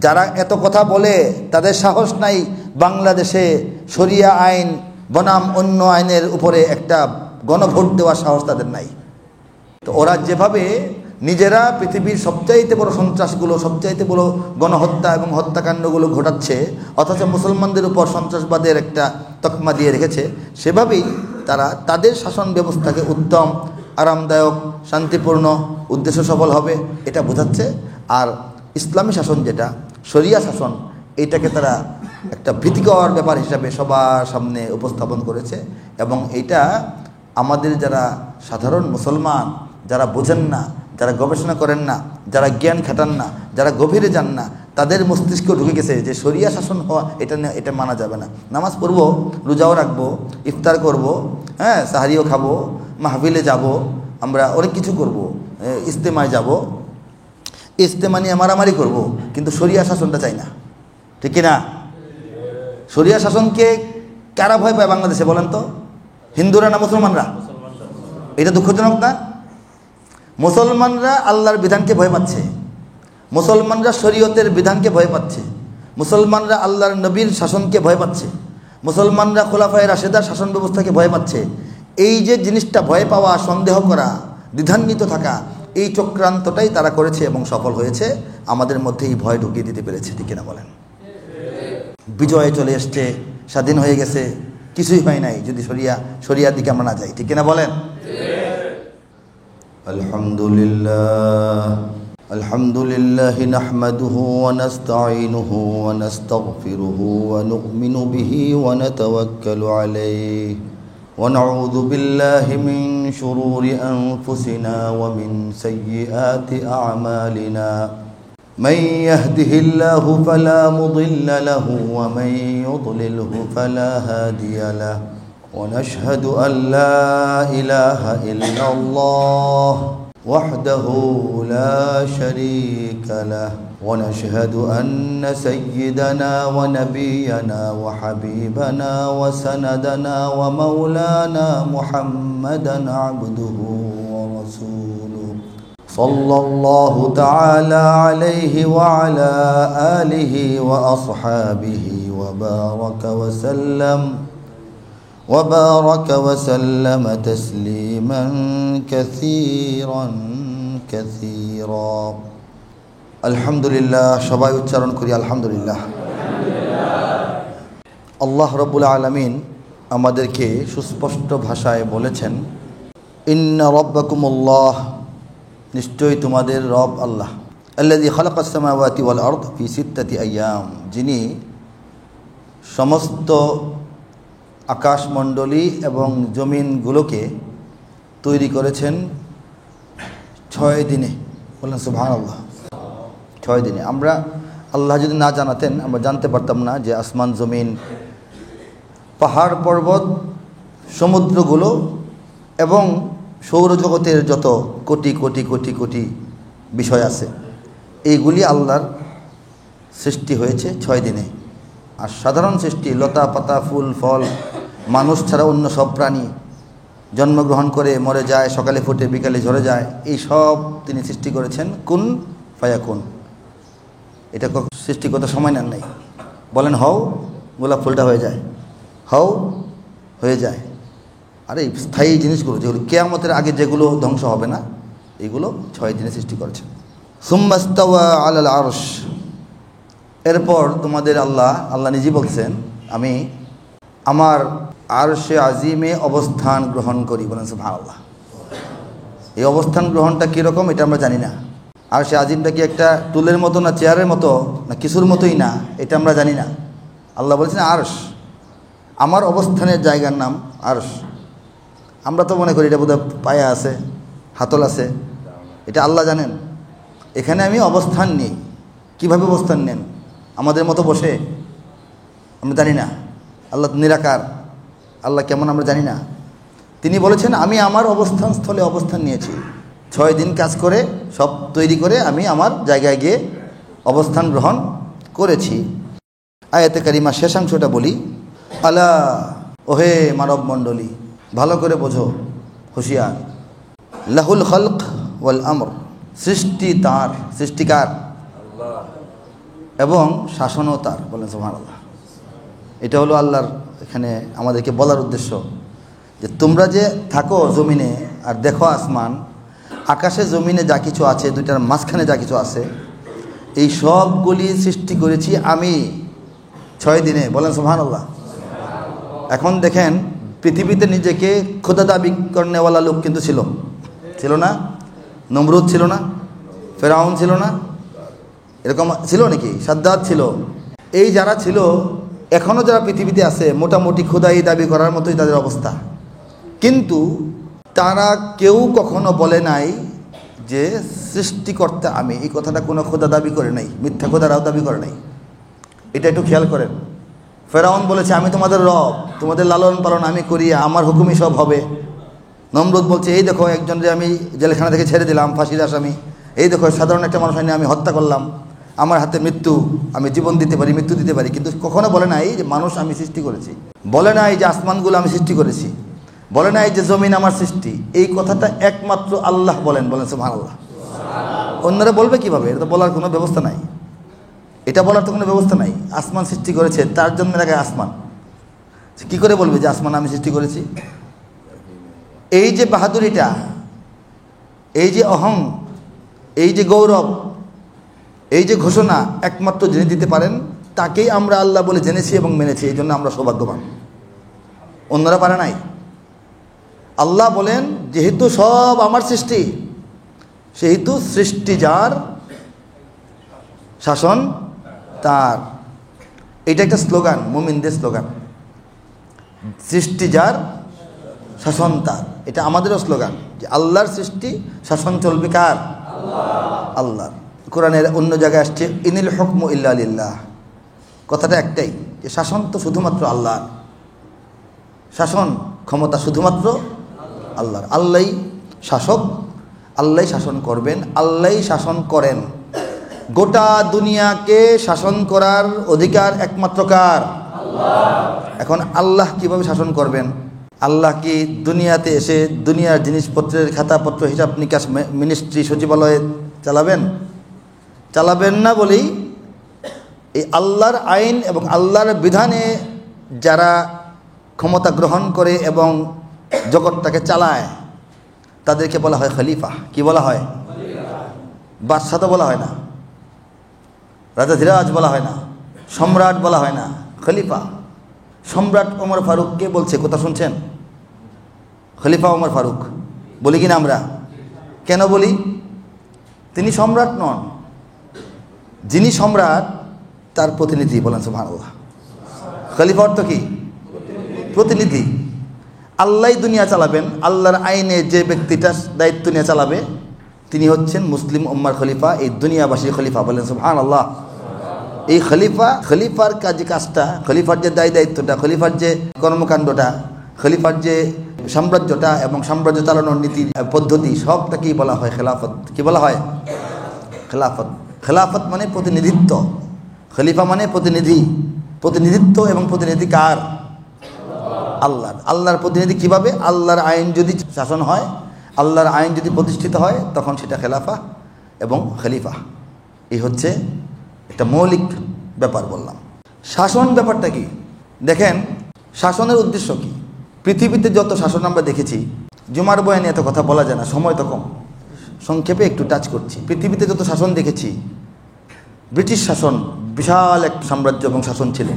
যারা এত কথা বলে তাদের সাহস নাই বাংলাদেশে শরিয়া আইন বনাম অন্য আইনের উপরে একটা গণভোট দেওয়ার সাহস তাদের নাই। তো ওরা যেভাবে নিজেরা পৃথিবীর সবচাইতে বড় সন্ত্রাসগুলো, সবচাইতে বড় গণহত্যা এবং হত্যাকাণ্ডগুলো ঘটাচ্ছে, অথচ মুসলমানদের উপর সন্ত্রাসবাদের একটা তকমা দিয়ে রেখেছে, সেভাবেই তারা তাদের শাসন ব্যবস্থাকে উত্তম, আরামদায়ক, শান্তিপূর্ণ, উদ্দেশ্য সফল হবে এটা বোঝাচ্ছে। আর ইসলামী শাসন যেটা শরিয়া শাসন, এইটাকে তারা একটা ভীতিকর ব্যাপার হিসাবে সবার সামনে উপস্থাপন করেছে। এবং এইটা আমাদের যারা সাধারণ মুসলমান, যারা বোঝেন না, যারা গবেষণা করেন না, যারা জ্ঞান খাটান না, যারা গভীরে যান না, তাদের মস্তিষ্কে ঢুকে গেছে যে শরিয়া শাসন হওয়া এটা মানা যাবে না। নামাজ পড়বো, রোজাও রাখবো, ইফতার করব, হ্যাঁ, সাহারিও খাবো, মাহফিলে যাব, আমরা অনেক কিছু করব, ইজতেমায় যাব, ইজতেমা নিয়ে মারামারি করব, কিন্তু শরিয়া শাসনটা চাই না। ঠিক কিনা? শরিয়া শাসনকে কারা ভয় পায় বাংলাদেশে বলেন তো? হিন্দুরা না মুসলমানরা? এটা দুঃখজনক না? মুসলমানরা আল্লাহর বিধানকে ভয় পাচ্ছে, মুসলমানরা শরীয়তের বিধানকে ভয় পাচ্ছে, মুসলমানরা আল্লাহর নবীর শাসনকে ভয় পাচ্ছে, মুসলমানরা খোলাফায়ে রাশেদার শাসন ব্যবস্থাকে ভয় পাচ্ছে। এই যে জিনিসটা, ভয় পাওয়া, সন্দেহ করা, দ্বিধান্বিত থাকা, এই চক্রান্তটাই তারা করেছে এবং সফল হয়েছে। আমাদের মধ্যে এই ভয় ঢুকিয়ে দিতে পেরেছে। ঠিক কিনা বলেন? বিজয় চলে এসছে, স্বাধীন হয়ে গেছে, কিছুই হয় নাই যদি শরিয়ার দিকে আমরা না যাই। ঠিক কিনা বলেন? আলহামদুলিল্লাহ নাহমাদুহু ওয়া নাস্তাঈনুহু ওয়া নাস্তাগফিরুহু ওয়া নু'মিনু বিহি ওয়া নাতাওয়াক্কালু আলাইহি ওয়া নাউযু বিল্লাহি মিন শুরুরি আনফুসিনা ওয়া মিন সাইয়্যাতি আ'মালিনা। من يهده الله فلا مضل له ومن يضلله فلا هادي له ونشهد أن لا إله إلا الله وحده لا شريك له ونشهد أن سيدنا ونبينا وحبيبنا وسندنا ومولانا محمدا عبده ورسوله صلى الله تعالى عليه وعلى آله وأصحابه وبارك وسلم تسليما كثيرا كثيرا الحمد لله সবাই উচ্চারণ করি আলহামদুলিল্লাহ। আল্লাহ রাব্বুল আলামিন আমাদেরকে সুস্পষ্ট ভাষায় বলেছেন, ইন্না রাব্বাকুমুল্লাহ, নিশ্চয়ই তোমাদের রব আল্লাহ, আল্লাযী খালাকাস সামাওয়াতি ওয়াল আরদ ফি সিত্তাতি আইয়াম, যিনি সমস্ত আকাশমণ্ডলী এবং জমিনগুলোকে তৈরি করেছেন 6 দিনে। বলেন সুবহানাল্লাহ। 6 দিনে। আমরা আল্লাহ যদি না জানাতেন আমরা জানতে পারতাম না যে আসমান, জমিন, পাহাড় পর্বত, সমুদ্রগুলো এবং সৌরজগতের যত কোটি কোটি কোটি কোটি বিষয় আছে, এইগুলি আল্লাহর সৃষ্টি হয়েছে 6 দিনে। আর সাধারণ সৃষ্টি, লতা পাতা, ফুল ফল, মানুষ ছাড়া অন্য সব প্রাণী জন্মগ্রহণ করে মরে যায়, সকালে ফুটে বিকালে ঝরে যায়, এই সব তিনি সৃষ্টি করেছেন কুন ফায়াকুন। এটা সৃষ্টি করতে সময় নেন নাই। বলেন হও, গোলাপ ফুলটা হয়ে যায়, হও হয়ে যায়। আর এই স্থায়ী জিনিসগুলো যেগুলো কিয়ামতের আগে যেগুলো ধ্বংস হবে না, এইগুলো 6 দিনে সৃষ্টি করেছেন। সুম্মা ইস্তাওয়া আলাল আরশ, এরপর তোমাদের আল্লাহ নিজে বলছেন, আমি আমার আরশে আজিমে অবস্থান গ্রহণ করি। বলেন সুবহানাল্লাহ। এই অবস্থান গ্রহণটা কীরকম এটা আমরা জানি না। আরশে আজিমটা কি একটা টুলের মতো না চেয়ারের মতো না কিছুর মতোই না, এটা আমরা জানি না। আল্লাহ বলছেন আরশ, আমার অবস্থানের জায়গার নাম আরশ। আমরা তো মনে করি এটা বোধহয় পায়া আছে, হাতল আছে, এটা আল্লাহ জানেন। এখানে আমি অবস্থান নিই। কীভাবে অবস্থান নেন? আমাদের মতো বসে? আমরা জানি না। আল্লাহ নিরাকার, আল্লাহ কেমন আমরা জানি না। তিনি বলেছেন আমি আমার অবস্থান স্থলে অবস্থান নিয়েছি, 6 দিন কাজ করে সব তৈরি করে আমি আমার জায়গায় গিয়ে অবস্থান গ্রহণ করেছি। আয়াতে কারিমা শেষাংশটা বলি, আলা, ওহে মানব মণ্ডলী, ভালো করে বোঝো, হুঁশিয়ার। লাহুল খালক ওয়াল আমর, সৃষ্টি তাঁর, সৃষ্টিকার এবং শাসনও তার। বলেন সুবহানাল্লাহ। এটা হলো আল্লাহর এখানে আমাদেরকে বলার উদ্দেশ্য, যে তোমরা যে থাকো জমিনে আর দেখো আসমান, আকাশে জমিনে যা কিছু আছে, দুইটার মাঝখানে যা কিছু আছে, এই সবগুলি সৃষ্টি করেছি আমি 6 দিনে। বলেন সুবহানাল্লাহ। এখন দেখেন, পৃথিবীতে নিজেকে খোদা দাবি করনেওয়ালা লোক কিন্তু ছিল না? নমরুদ ছিল না? ফেরাউন ছিল না? এরকম ছিল নাকি? সাদ্দাত ছিল। এই যারা ছিল, এখনও যারা পৃথিবীতে আছে, মোটামুটি খোদাই দাবি করার মতোই তাদের অবস্থা। কিন্তু তারা কেউ কখনো বলে নাই যে সৃষ্টিকর্তা আমি। এই কথাটা কোনো খোদা দাবি করে নাই, মিথ্যা খোদারাও দাবি করে নাই। এটা একটু খেয়াল করেন। ফেরাউন বলেছে আমি তোমাদের রব, তোমাদের লালন পালন আমি করি, আমার হুকুমই সব হবে। নমরুদ বলছে এই দেখো একজনকে আমি জেলখানা থেকে ছেড়ে দিলাম, ফাঁসির আসামি। এই দেখো সাধারণ একটা মানুষ আমি হত্যা করলাম, আমার হাতে মৃত্যু, আমি জীবন দিতে পারি, মৃত্যু দিতে পারি। কিন্তু কখনো বলে নাই যে মানুষ আমি সৃষ্টি করেছি, বলে নাই যে আসমানগুলো আমি সৃষ্টি করেছি, বলে নাই যে জমিন আমার সৃষ্টি। এই কথাটা একমাত্র আল্লাহ বলেন। বলেন সুবহানাল্লাহ। অন্যরা বলবে কিভাবে? এটা তো বলার কোনো ব্যবস্থা নাই, এটা বলার তো কোনো ব্যবস্থা নাই। আসমান সৃষ্টি করেছে, তার জন্য লাগায় আসমান, কি করে বলবে যে আসমান আমি সৃষ্টি করেছি? এই যে বাহাদুরিটা, এই যে অহং, এই যে গৌরব, এই যে ঘোষণা একমাত্র জেনে দিতে পারেন তাকেই আমরা আল্লাহ বলে জেনেছি এবং মেনেছি। এই জন্য আমরা সৌভাগ্যবান, অন্যরা পারে নাই। আল্লাহ বলেন যেহেতু সব আমার সৃষ্টি, সেহেতু সৃষ্টি যার, শাসন তার। এটা একটা স্লোগান, মুমিনদের স্লোগান, সৃষ্টি যার, শাসন তার। এটা আমাদেরও স্লোগান যে আল্লাহর সৃষ্টি, শাসন চলবে কার? আল্লাহর। কোরআনের অন্য জায়গায় আসছে ইনিল হুকমু ইল্লা লিল্লাহ। কথাটা একটাই, যে শাসন তো শুধুমাত্র আল্লাহর, শাসন ক্ষমতা শুধুমাত্র আল্লাহর। আল্লাহই শাসক, আল্লাহই শাসন করবেন, আল্লাহই শাসন করেন। গোটা দুনিয়াকে শাসন করার অধিকার একমাত্র কার? আল্লাহ। এখন আল্লাহ কিভাবে শাসন করবেন? আল্লাহ কি দুনিয়াতে এসে দুনিয়ার জিনিসপত্রের খাতাপত্র, হিসাব নিকাশ, মিনিস্ট্রি, সচিবালয়ে চালাবেন না বলেই এই আল্লাহর আইন এবং আল্লাহর বিধানে যারা ক্ষমতা গ্রহণ করে এবং জগৎটাকে চালায় তাদেরকে বলা হয় খলিফা। কি বলা হয়? বাদশাহ তো বলা হয় না, রাজাধিরাজ বলা হয় না, সম্রাট বলা হয় না, খলিফা। সম্রাট ওমর ফারুক কে বলছে? কথা শুনছেন? খলিফা ওমর ফারুক বলি কিনা আমরা? কেন বলি? তিনি সম্রাট নন, যিনি সম্রাট তার প্রতিনিধি। বলেন সুবহানাল্লাহ। খলিফা অর্থ কি? প্রতিনিধি। আল্লাহই দুনিয়া চালাবেন, আল্লাহর আইনে যে ব্যক্তিটা দায়িত্ব নিয়ে চালাবে তিনি হচ্ছেন মুসলিম উম্মার খলিফা, এই দুনিয়াবাসীর খলিফা। বলেন সুবহানাল্লাহ। এই খলিফার কাজটা, খলিফার যে দায়িত্বটা, খলিফার যে কর্মকাণ্ডটা, খলিফার যে সাম্রাজ্যটা এবং সাম্রাজ্য চালানোর নীতি পদ্ধতি, সবটাকেই বলা হয় খেলাফত। কি বলা হয়? খেলাফত। খেলাফত মানে প্রতিনিধিত্ব, খলিফা মানে প্রতিনিধিত্ব। এবং প্রতিনিধি কার? আল্লাহর। আল্লাহর প্রতিনিধি কিভাবে? আল্লাহর আইন যদি শাসন হয়, আল্লাহর আইন যদি প্রতিষ্ঠিত হয়, তখন সেটা খেলাফা এবং খলিফা। এই হচ্ছে একটা মৌলিক ব্যাপার বললাম। শাসন ব্যাপারটা কি দেখেন, শাসনের উদ্দেশ্য কি? পৃথিবীতে যত শাসন আমরা দেখেছি, জুমার বয়ানে এত কথা বলা যায় না, সময় তো কম, সংক্ষেপে একটু টাচ করছি। পৃথিবীতে যত শাসন দেখেছি, ব্রিটিশ শাসন বিশাল এক সাম্রাজ্য এবং শাসন ছিল।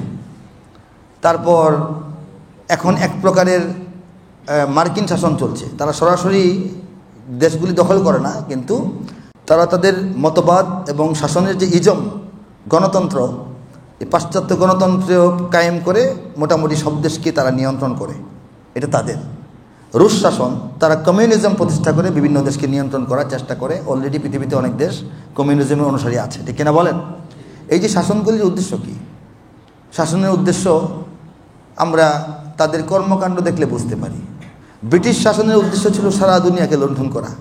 তারপর এখন এক প্রকারের মার্কিন শাসন চলছে। তারা সরাসরি দেশগুলি দখল করে না, কিন্তু তারা তাদের মতবাদ এবং শাসনের যে ইজম, গণতন্ত্র, এই পাশ্চাত্য গণতন্ত্রেও কায়েম করে মোটামুটি সব দেশকে তারা নিয়ন্ত্রণ করে। এটা তাদের। রুশ শাসন, তারা কমিউনিজম প্রতিষ্ঠা করে বিভিন্ন দেশকে নিয়ন্ত্রণ করার চেষ্টা করে। অলরেডি পৃথিবীতে অনেক দেশ কমিউনিজমের অনুসারী আছে, ঠিক কিনা বলেন? এই যে শাসনগুলির উদ্দেশ্য কি? শাসনের উদ্দেশ্য আমরা তাদের কর্মকাণ্ড দেখলে বুঝতে পারি। ব্রিটিশ শাসনের উদ্দেশ্য ছিল সারা দুনিয়াকে লুণ্ঠন করা,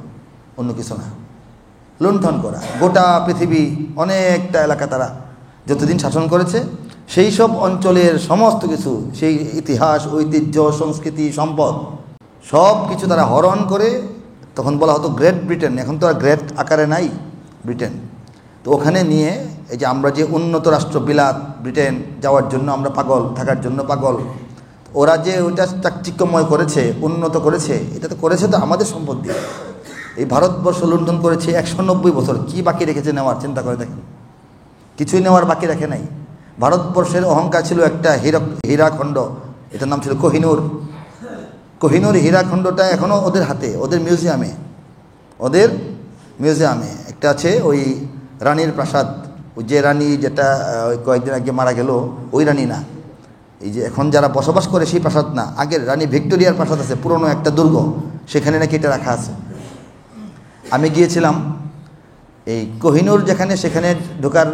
অন্য কিছু না। লুণ্ঠন করা গোটা পৃথিবী, অনেকটা এলাকা তারা যতদিন শাসন করেছে, সেই সব অঞ্চলের সমস্ত কিছু, সেই ইতিহাস, ঐতিহ্য, সংস্কৃতি, সম্পদ সব কিছু তারা হরণ করে, তখন বলা হতো গ্রেট ব্রিটেন, এখন তো আর গ্রেট আকারে নাই ব্রিটেন, তো ওখানে নিয়ে এই যে আমরা যে উন্নত রাষ্ট্র বিলাত ব্রিটেন যাওয়ার জন্য আমরা পাগল, থাকার জন্য পাগল, ওরা যে ওইটা চাকচিক্যময় করেছে, উন্নত করেছে, এটা তো করেছে তো আমাদের সম্পদ দিয়ে। এই ভারতবর্ষ লুণ্ঠন করেছে 190 বছর, কি বাকি রেখেছে নেওয়ার? চিন্তা করে দেখেন, কিছুই নেওয়ার বাকি রাখে নাই। ভারতবর্ষের অহংকার ছিল একটা হীরাখণ্ড, এটার নাম ছিল কোহিনূর। কোহিনূর হীরাখণ্ডটা এখনও ওদের হাতে, ওদের মিউজিয়ামে একটা আছে, ওই রানীর প্রাসাদ। ওই যে রানী যেটা কয়েকদিন আগে মারা গেল, ওই রানী না, এই যে এখন যারা বসবাস করে সেই প্রাসাদ না, আগের রানী ভিক্টোরিয়ার প্রাসাদ আছে, পুরনো একটা দুর্গ, সেখানে নাকি এটা রাখা আছে। আমি গিয়েছিলাম এই কোহিনূর যেখানে, সেখানে ঢোকার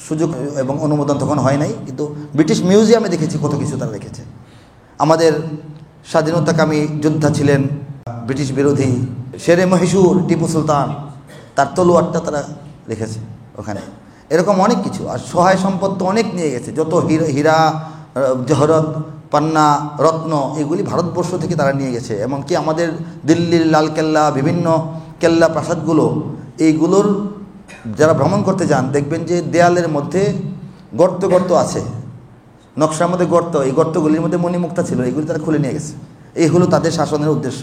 সুযোগ এবং অনুমোদন তখন হয় নাই, কিন্তু ব্রিটিশ মিউজিয়ামে দেখেছি কত কিছু তারা রেখেছে। আমাদের স্বাধীনতাকামী যোদ্ধা ছিলেন, ব্রিটিশ বিরোধী শেরে মহীশূর টিপু সুলতান, তার তলোয়ারটা তারা রেখেছে ওখানে। এরকম অনেক কিছু। আর সহায় সম্পদ তো অনেক নিয়ে গেছে, যত হীরা জহরত পান্না রত্ন, এগুলি ভারতবর্ষ থেকে তারা নিয়ে গেছে। এমনকি আমাদের দিল্লির লালকেল্লা, বিভিন্ন কেল্লা প্রাসাদগুলো, এইগুলোর যারা ভ্রমণ করতে যান দেখবেন যে দেয়ালের মধ্যে গর্ত গর্ত আছে, নকশার মধ্যে গর্ত, এই গর্তগুলির মধ্যে মণিমুক্তা ছিল, এগুলি তারা খুলে নিয়ে গেছে। এই হলো তাদের শাসনের উদ্দেশ্য।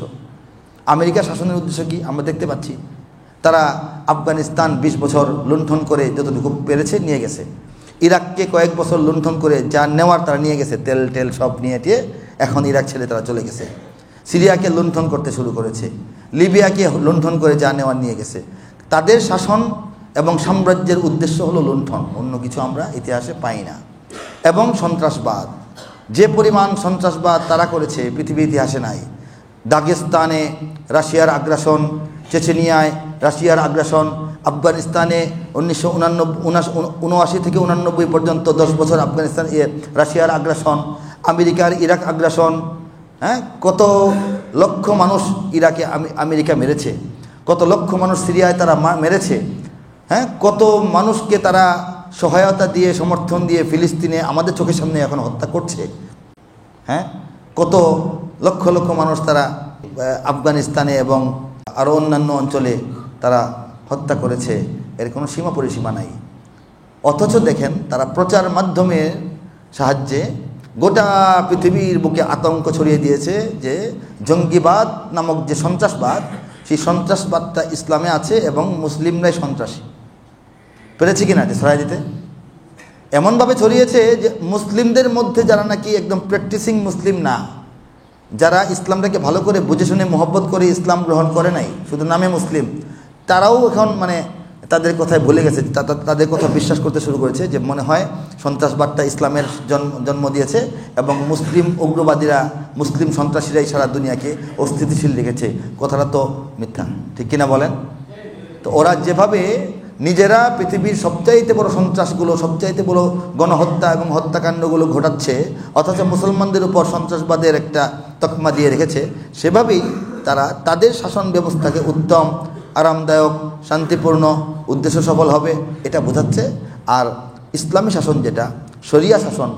আমেরিকার শাসনের উদ্দেশ্য কি আমরা দেখতে পাচ্ছি, তারা আফগানিস্তান 20 বছর লুণ্ঠন করে যতটুকু পেরেছে নিয়ে গেছে। ইরাককে কয়েক বছর লুণ্ঠন করে যা নেওয়ার তারা নিয়ে গেছে, তেল টেল সব নিয়ে টিয়ে এখন ইরাক ছেড়ে তারা চলে গেছে। সিরিয়াকে লুণ্ঠন করতে শুরু করেছে, লিবিয়াকে লুণ্ঠন করে যা নেওয়ার নিয়ে গেছে। তাদের শাসন এবং সাম্রাজ্যের উদ্দেশ্য হলো লুণ্ঠন, অন্য কিছু আমরা ইতিহাসে পাই না। এবং সন্ত্রাসবাদ, যে পরিমাণ সন্ত্রাসবাদ তারা করেছে পৃথিবীর ইতিহাসে নাই। দাগেস্তানে রাশিয়ার আগ্রাসন, চেচেনিয়ায় রাশিয়ার আগ্রাসন, আফগানিস্তানে 1979 থেকে 89 পর্যন্ত 10 বছর আফগানিস্তান রাশিয়ার আগ্রাসন, আমেরিকার ইরাক আগ্রাসন, হ্যাঁ, কত লক্ষ মানুষ ইরাকে আমেরিকা মেরেছে, কত লক্ষ মানুষ সিরিয়ায় তারা মেরেছে, হ্যাঁ, কত মানুষকে তারা সহায়তা দিয়ে সমর্থন দিয়ে ফিলিস্তিনে আমাদের চোখের সামনে এখন হত্যা করছে, হ্যাঁ, কত লক্ষ লক্ষ মানুষ তারা আফগানিস্তানে এবং আরও অন্যান্য অঞ্চলে তারা হত্যা করেছে। এর কোনো সীমা পরিসীমা নাই। অথচ দেখেন তারা প্রচার মাধ্যমের সাহায্যে গোটা পৃথিবীর বুকে আতঙ্ক ছড়িয়ে দিয়েছে যে জঙ্গিবাদ নামক যে সন্ত্রাসবাদ, সেই সন্ত্রাসবাদটা ইসলামে আছে এবং মুসলিমরাই সন্ত্রাসী। পেরেছে কিনা এটা ছড়াই দিতে? এমনভাবে ছড়িয়েছে যে মুসলিমদের মধ্যে যারা নাকি একদম প্র্যাকটিসিং মুসলিম না, যারা ইসলামটাকে ভালো করে বুঝে শুনে মহব্বত করে ইসলাম গ্রহণ করে নাই, শুধু নামে মুসলিম, তারাও এখন মানে তাদের কথায় ভুলে গেছে, তাদের কথা বিশ্বাস করতে শুরু করেছে যে মনে হয় সন্ত্রাসবাদটা ইসলামের জন্ম দিয়েছে এবং মুসলিম উগ্রবাদীরা, মুসলিম সন্ত্রাসীরাই সারা দুনিয়াকে অস্থিতিশীল রেখেছে। কথাটা তো মিথ্যা, ঠিক কিনা বলেন? তো ওরা যেভাবে নিজেরা পৃথিবীর সবচাইতে বড় সন্ত্রাসগুলো, সবচাইতে বড় গণহত্যা এবং হত্যাকাণ্ডগুলো ঘটাচ্ছে, অথচ মুসলমানদের উপর সন্ত্রাসবাদের একটা তকমা দিয়ে রেখেছে, সেভাবেই তারা তাদের শাসন ব্যবস্থাকে উত্তম, আরামদায়ক, শান্তিপূর্ণ, উদ্দেশ্য সফল হবে এটা বোঝাচ্ছে। আর ইসলামী শাসন যেটা শরিয়া শাসন,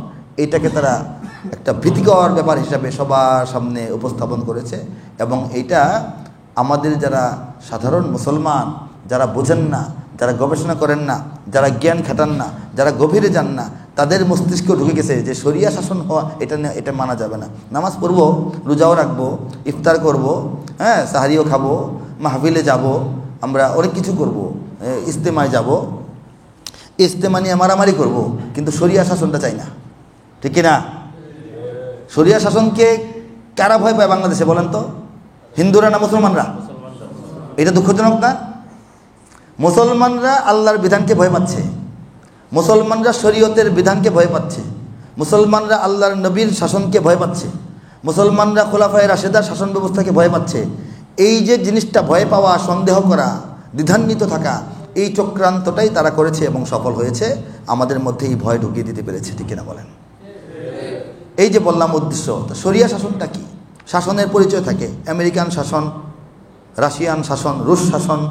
এইটাকে তারা একটা ভীতিকর ব্যাপার হিসাবে সবার সামনে উপস্থাপন করেছে। এবং এইটা আমাদের যারা সাধারণ মুসলমান, যারা বোঝেন না, যারা গবেষণা করেন না, যারা জ্ঞান খাটান না, যারা গভীরে যান না, তাদের মস্তিষ্কেও ঢুকে গেছে যে শরিয়া শাসন হওয়া এটা মানা যাবে না। নামাজ পড়বো, রোজাও রাখবো, ইফতার করব, হ্যাঁ, সাহারিও খাবো, মাহফিলে যাব, আমরা অনেক কিছু করব, ইজতেমায় যাব, ইজতেমা নিয়ে মারামারি করব, কিন্তু শরিয়া শাসনটা চাই না, ঠিক কিনা? শরিয়া শাসনকে কারা ভয় পায় বাংলাদেশে বলেন তো? হিন্দুরা না মুসলমানরা? এটা দুঃখজনক না? মুসলমানরা আল্লাহর বিধানকে ভয় পাচ্ছে, মুসলমানরা শরীয়তের বিধানকে ভয় পাচ্ছে, মুসলমানরা আল্লাহর নবীর শাসনকে ভয় পাচ্ছে, মুসলমানরা খোলাফায়ে রাশেদার শাসন ব্যবস্থাকে ভয় পাচ্ছে। এই যে জিনিসটা, ভয় পাওয়া, সন্দেহ করা, দ্বিধান্বিত থাকা, এই চক্রান্তটাই তারা করেছে এবং সফল হয়েছে। আমাদের মধ্যে এই ভয় ঢুকিয়ে দিতে পেরেছে, ঠিক কিনা বলেন? এই যে বললাম উদ্দেশ্য, শরিয়া শাসনটা কি? শাসনের পরিচয় থাকে আমেরিকান শাসন, রাশিয়ান শাসন, রুশ শাসন,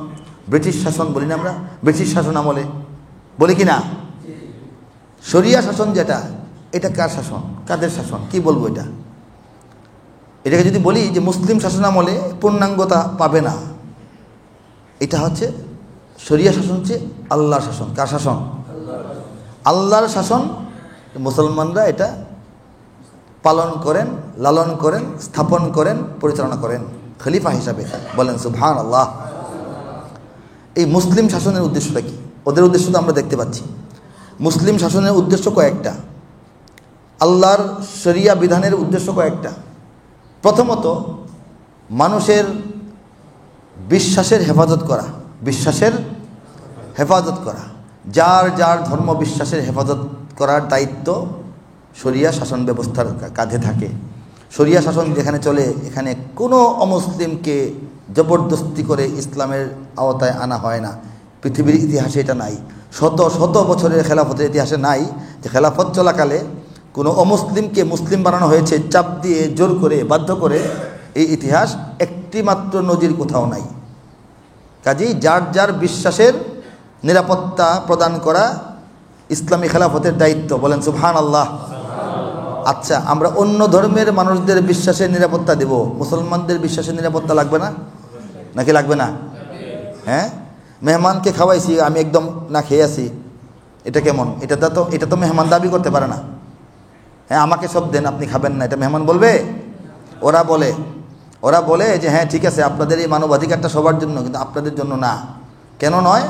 ব্রিটিশ শাসন বলি না আমরা, ব্রিটিশ শাসন আমলে বলি কি না? শরিয়া শাসন যেটা, এটা কার শাসন, কাদের শাসন, কি বলবো এটা? এটাকে যদি বলি যে মুসলিম শাসন আমলে পূর্ণাঙ্গতা পাবে না, এটা হচ্ছে শরিয়া শাসন, হচ্ছে আল্লাহর শাসন। কার শাসন? আল্লাহর শাসন মুসলমানরা এটা পালন করেন, লালন করেন, স্থাপন করেন, পরিচালনা করেন খলিফা হিসাবে। বলেন সুবহানাল্লাহ। এই মুসলিম শাসনের উদ্দেশ্যটা কি? ওদের উদ্দেশ্য তো আমরা দেখতে পাচ্ছি। মুসলিম শাসনের উদ্দেশ্য কয়েকটা, আল্লাহর শরিয়া বিধানের উদ্দেশ্য কয়েকটা। প্রথমত মানুষের বিশ্বাসের হেফাজত করা, বিশ্বাসের হেফাজত করা, যার যার ধর্ম বিশ্বাসের হেফাজত করার দায়িত্ব শরিয়া শাসন ব্যবস্থার কাঁধে থাকে। শরিয়া শাসন যেখানে চলে এখানে কোনো অমুসলিমকে জবরদস্তি করে ইসলামের আওতায় আনা হয় না। পৃথিবীর ইতিহাসে এটা নাই, শত শত বছরের খেলাফতের ইতিহাসে নাই যে খেলাফত চলাকালে কোনো অমুসলিমকে মুসলিম বানানো হয়েছে চাপ দিয়ে, জোর করে, বাধ্য করে। এই ইতিহাস একটি মাত্র নজির কোথাও নাই। কাজেই যার যার বিশ্বাসের নিরাপত্তা প্রদান করা ইসলামী খেলাফতের দায়িত্ব। বলেন সুবহানাল্লাহ। আচ্ছা, আমরা অন্য ধর্মের মানুষদের বিশ্বাসের নিরাপত্তা দেব, মুসলমানদের বিশ্বাসের নিরাপত্তা লাগবে না? নাকি লাগবে না? হ্যাঁ, মেহমানকে খাওয়াইছি, আমি একদম না খেয়ে আছি, এটা কেমন? এটা তো মেহমান দাবি করতে পারে না। হ্যাঁ, আমাকে সব দেন, আপনি খাবেন না, এটা মেহমান বলবে? ওরা বলে যে হ্যাঁ ঠিক আছে, আপনাদের এই মানবাধিকারটা সবার জন্য, কিন্তু আপনাদের জন্য না। কেন নয়?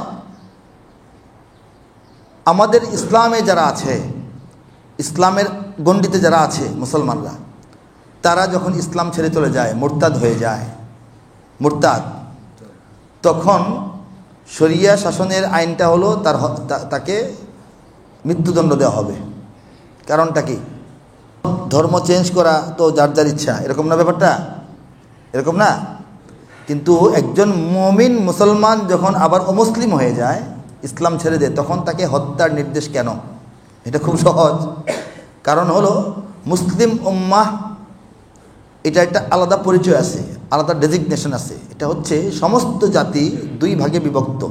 আমাদের ইসলামে যারা আছে, ইসলামের গণ্ডিতে যারা আছে মুসলমানরা, তারা যখন ইসলাম ছেড়ে চলে যায়, মুরতাদ হয়ে যায়, তখন শরিয়া শাসনের আইনটা হলো তাকে মৃত্যুদণ্ড দেওয়া হবে। কারণটা কি? ধর্ম চেঞ্জ করা তো যার যার ইচ্ছা, এরকম না ব্যাপারটা? এরকম না? কিন্তু একজন মুমিন মুসলমান যখন আবার অমুসলিম হয়ে যায়, ইসলাম ছেড়ে দেয়, তখন তাকে হত্যার নির্দেশ কেন? এটা খুব সহজ। কারণ হলো মুসলিম উম্মাহ, এটা একটা আলাদা পরিচয় আছে, আলাদা ডেজিগনেশন আছে। এটা হচ্ছে সমস্ত জাতি দুই ভাগে বিভক্ত,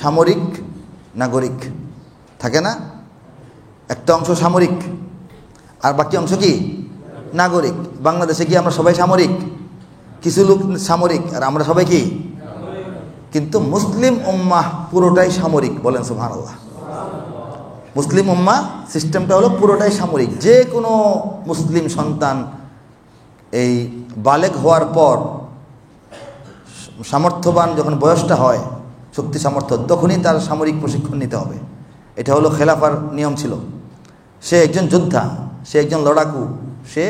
সামরিক, নাগরিক। থাকে না? একটা অংশ সামরিক আর বাকি অংশ কি নাগরিক। বাংলাদেশে কি আমরা সবাই সামরিক? কিছু লোক সামরিক আর আমরা সবাই কি? কিন্তু মুসলিম উম্মাহ পুরোটাই সামরিক। বলেন সুবহানাল্লাহ। মুসলিম উম্মাহ সিস্টেমটা হলো পুরোটাই সামরিক। যে কোনো মুসলিম সন্তান এই বালেগ হওয়ার পর, সামর্থ্যবান যখন বয়সটা হয়, শক্তি সামর্থ্য, তখনই তার সামরিক প্রশিক্ষণ নিতে হবে। এটা হলো খেলাফার নিয়ম ছিল। সে একজন যোদ্ধা, সে একজন লড়াকু, সে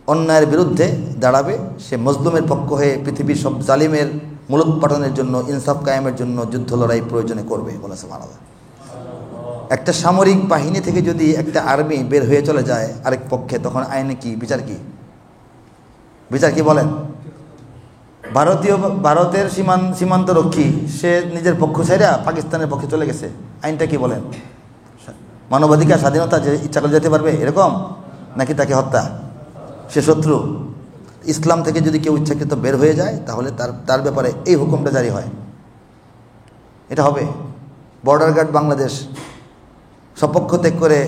অন্যায়ের বিরুদ্ধে দাঁড়াবে, সে মজলুমের পক্ষ হয়ে পৃথিবীর সব জালিমের মূলোৎপাটনের জন্য, ইনসাফ কায়েমের জন্য যুদ্ধ লড়াই প্রয়োজনে করবে। বলে সুবহানাল্লাহ। একটা সামরিক বাহিনী থেকে যদি একটা আর্মি বের হয়ে চলে যায় আরেক পক্ষে, তখন আইনে কি বিচার? কি বলেন? ভারতের সীমান্তরক্ষী সে নিজের পক্ষ ছেড়ে পাকিস্তানের পক্ষে চলে গেছে, আইনটা কি বলেন? মানবাধিকার, স্বাধীনতা, যে ইচ্ছা করে যেতে পারবে এরকম, নাকি তাকে হত্যা? সে শত্রু। ইসলাম থেকে যদি কেউ ইচ্ছাকৃত বের হয়ে যায়, তাহলে তার ব্যাপারে এই হুকুমটা জারি হয়। এটা হবে। বর্ডার গার্ড বাংলাদেশ সপক্ষ ত্যাগ করে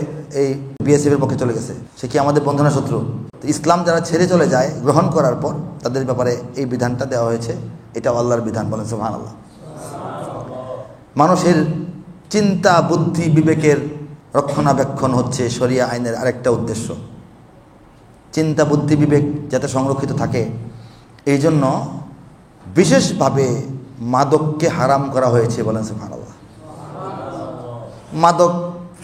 এই বিএসএফের পক্ষে চলে গেছে, সে কি আমাদের বন্ধু না শত্রু? তো ইসলাম যারা ছেড়ে চলে যায় গ্রহণ করার পর, তাদের ব্যাপারে এই বিধানটা দেওয়া হয়েছে। এটা আল্লাহর বিধান। বলেন সুবহানাল্লাহ। মানুষের চিন্তা, বুদ্ধি, বিবেকের রক্ষণাবেক্ষণ হচ্ছে শরিয়া আইনের আরেকটা উদ্দেশ্য। চিন্তা, বুদ্ধি, বিবেক যাতে সংরক্ষিত থাকে, এই জন্য বিশেষভাবে মাদককে হারাম করা হয়েছে। বলেন সুবহানাল্লাহ। মাদক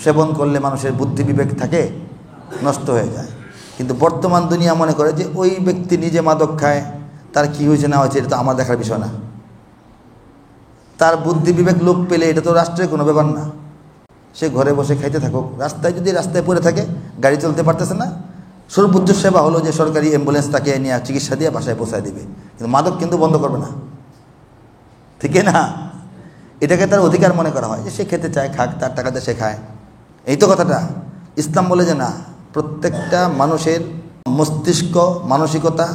সেবন করলে মানুষের বুদ্ধি বিবেক থাকে, নষ্ট হয়ে যায়। কিন্তু বর্তমান দুনিয়া মনে করে যে ওই ব্যক্তি নিজে মাদক খায়, তার কি হয়েছে না হয়েছে এটা তো আমার দেখার বিষয় না, তার বুদ্ধি বিবেক লোপ পেলে এটা তো রাষ্ট্রের কোনো ব্যাপার না, সে ঘরে বসে খাইতে থাকুক। রাস্তায় পড়ে থাকে, গাড়ি চলতে পারতেছে না, সর্বোচ্চ সেবা হলো যে সরকারি অ্যাম্বুলেন্স তাকে নিয়ে চিকিৎসা দিয়ে বাসায় পৌঁছায় দেবে, কিন্তু মাদক কিন্তু বন্ধ করবে না। ঠিক না? এটাকে তার অধিকার মনে করা হয় যে সে খেতে চায়, খাক, তার টাকাতে সে খায়। এই তো কথাটা। ইসলাম বলে যে না, প্রত্যেকটা মানুষের মস্তিষ্ক, মানসিকতা,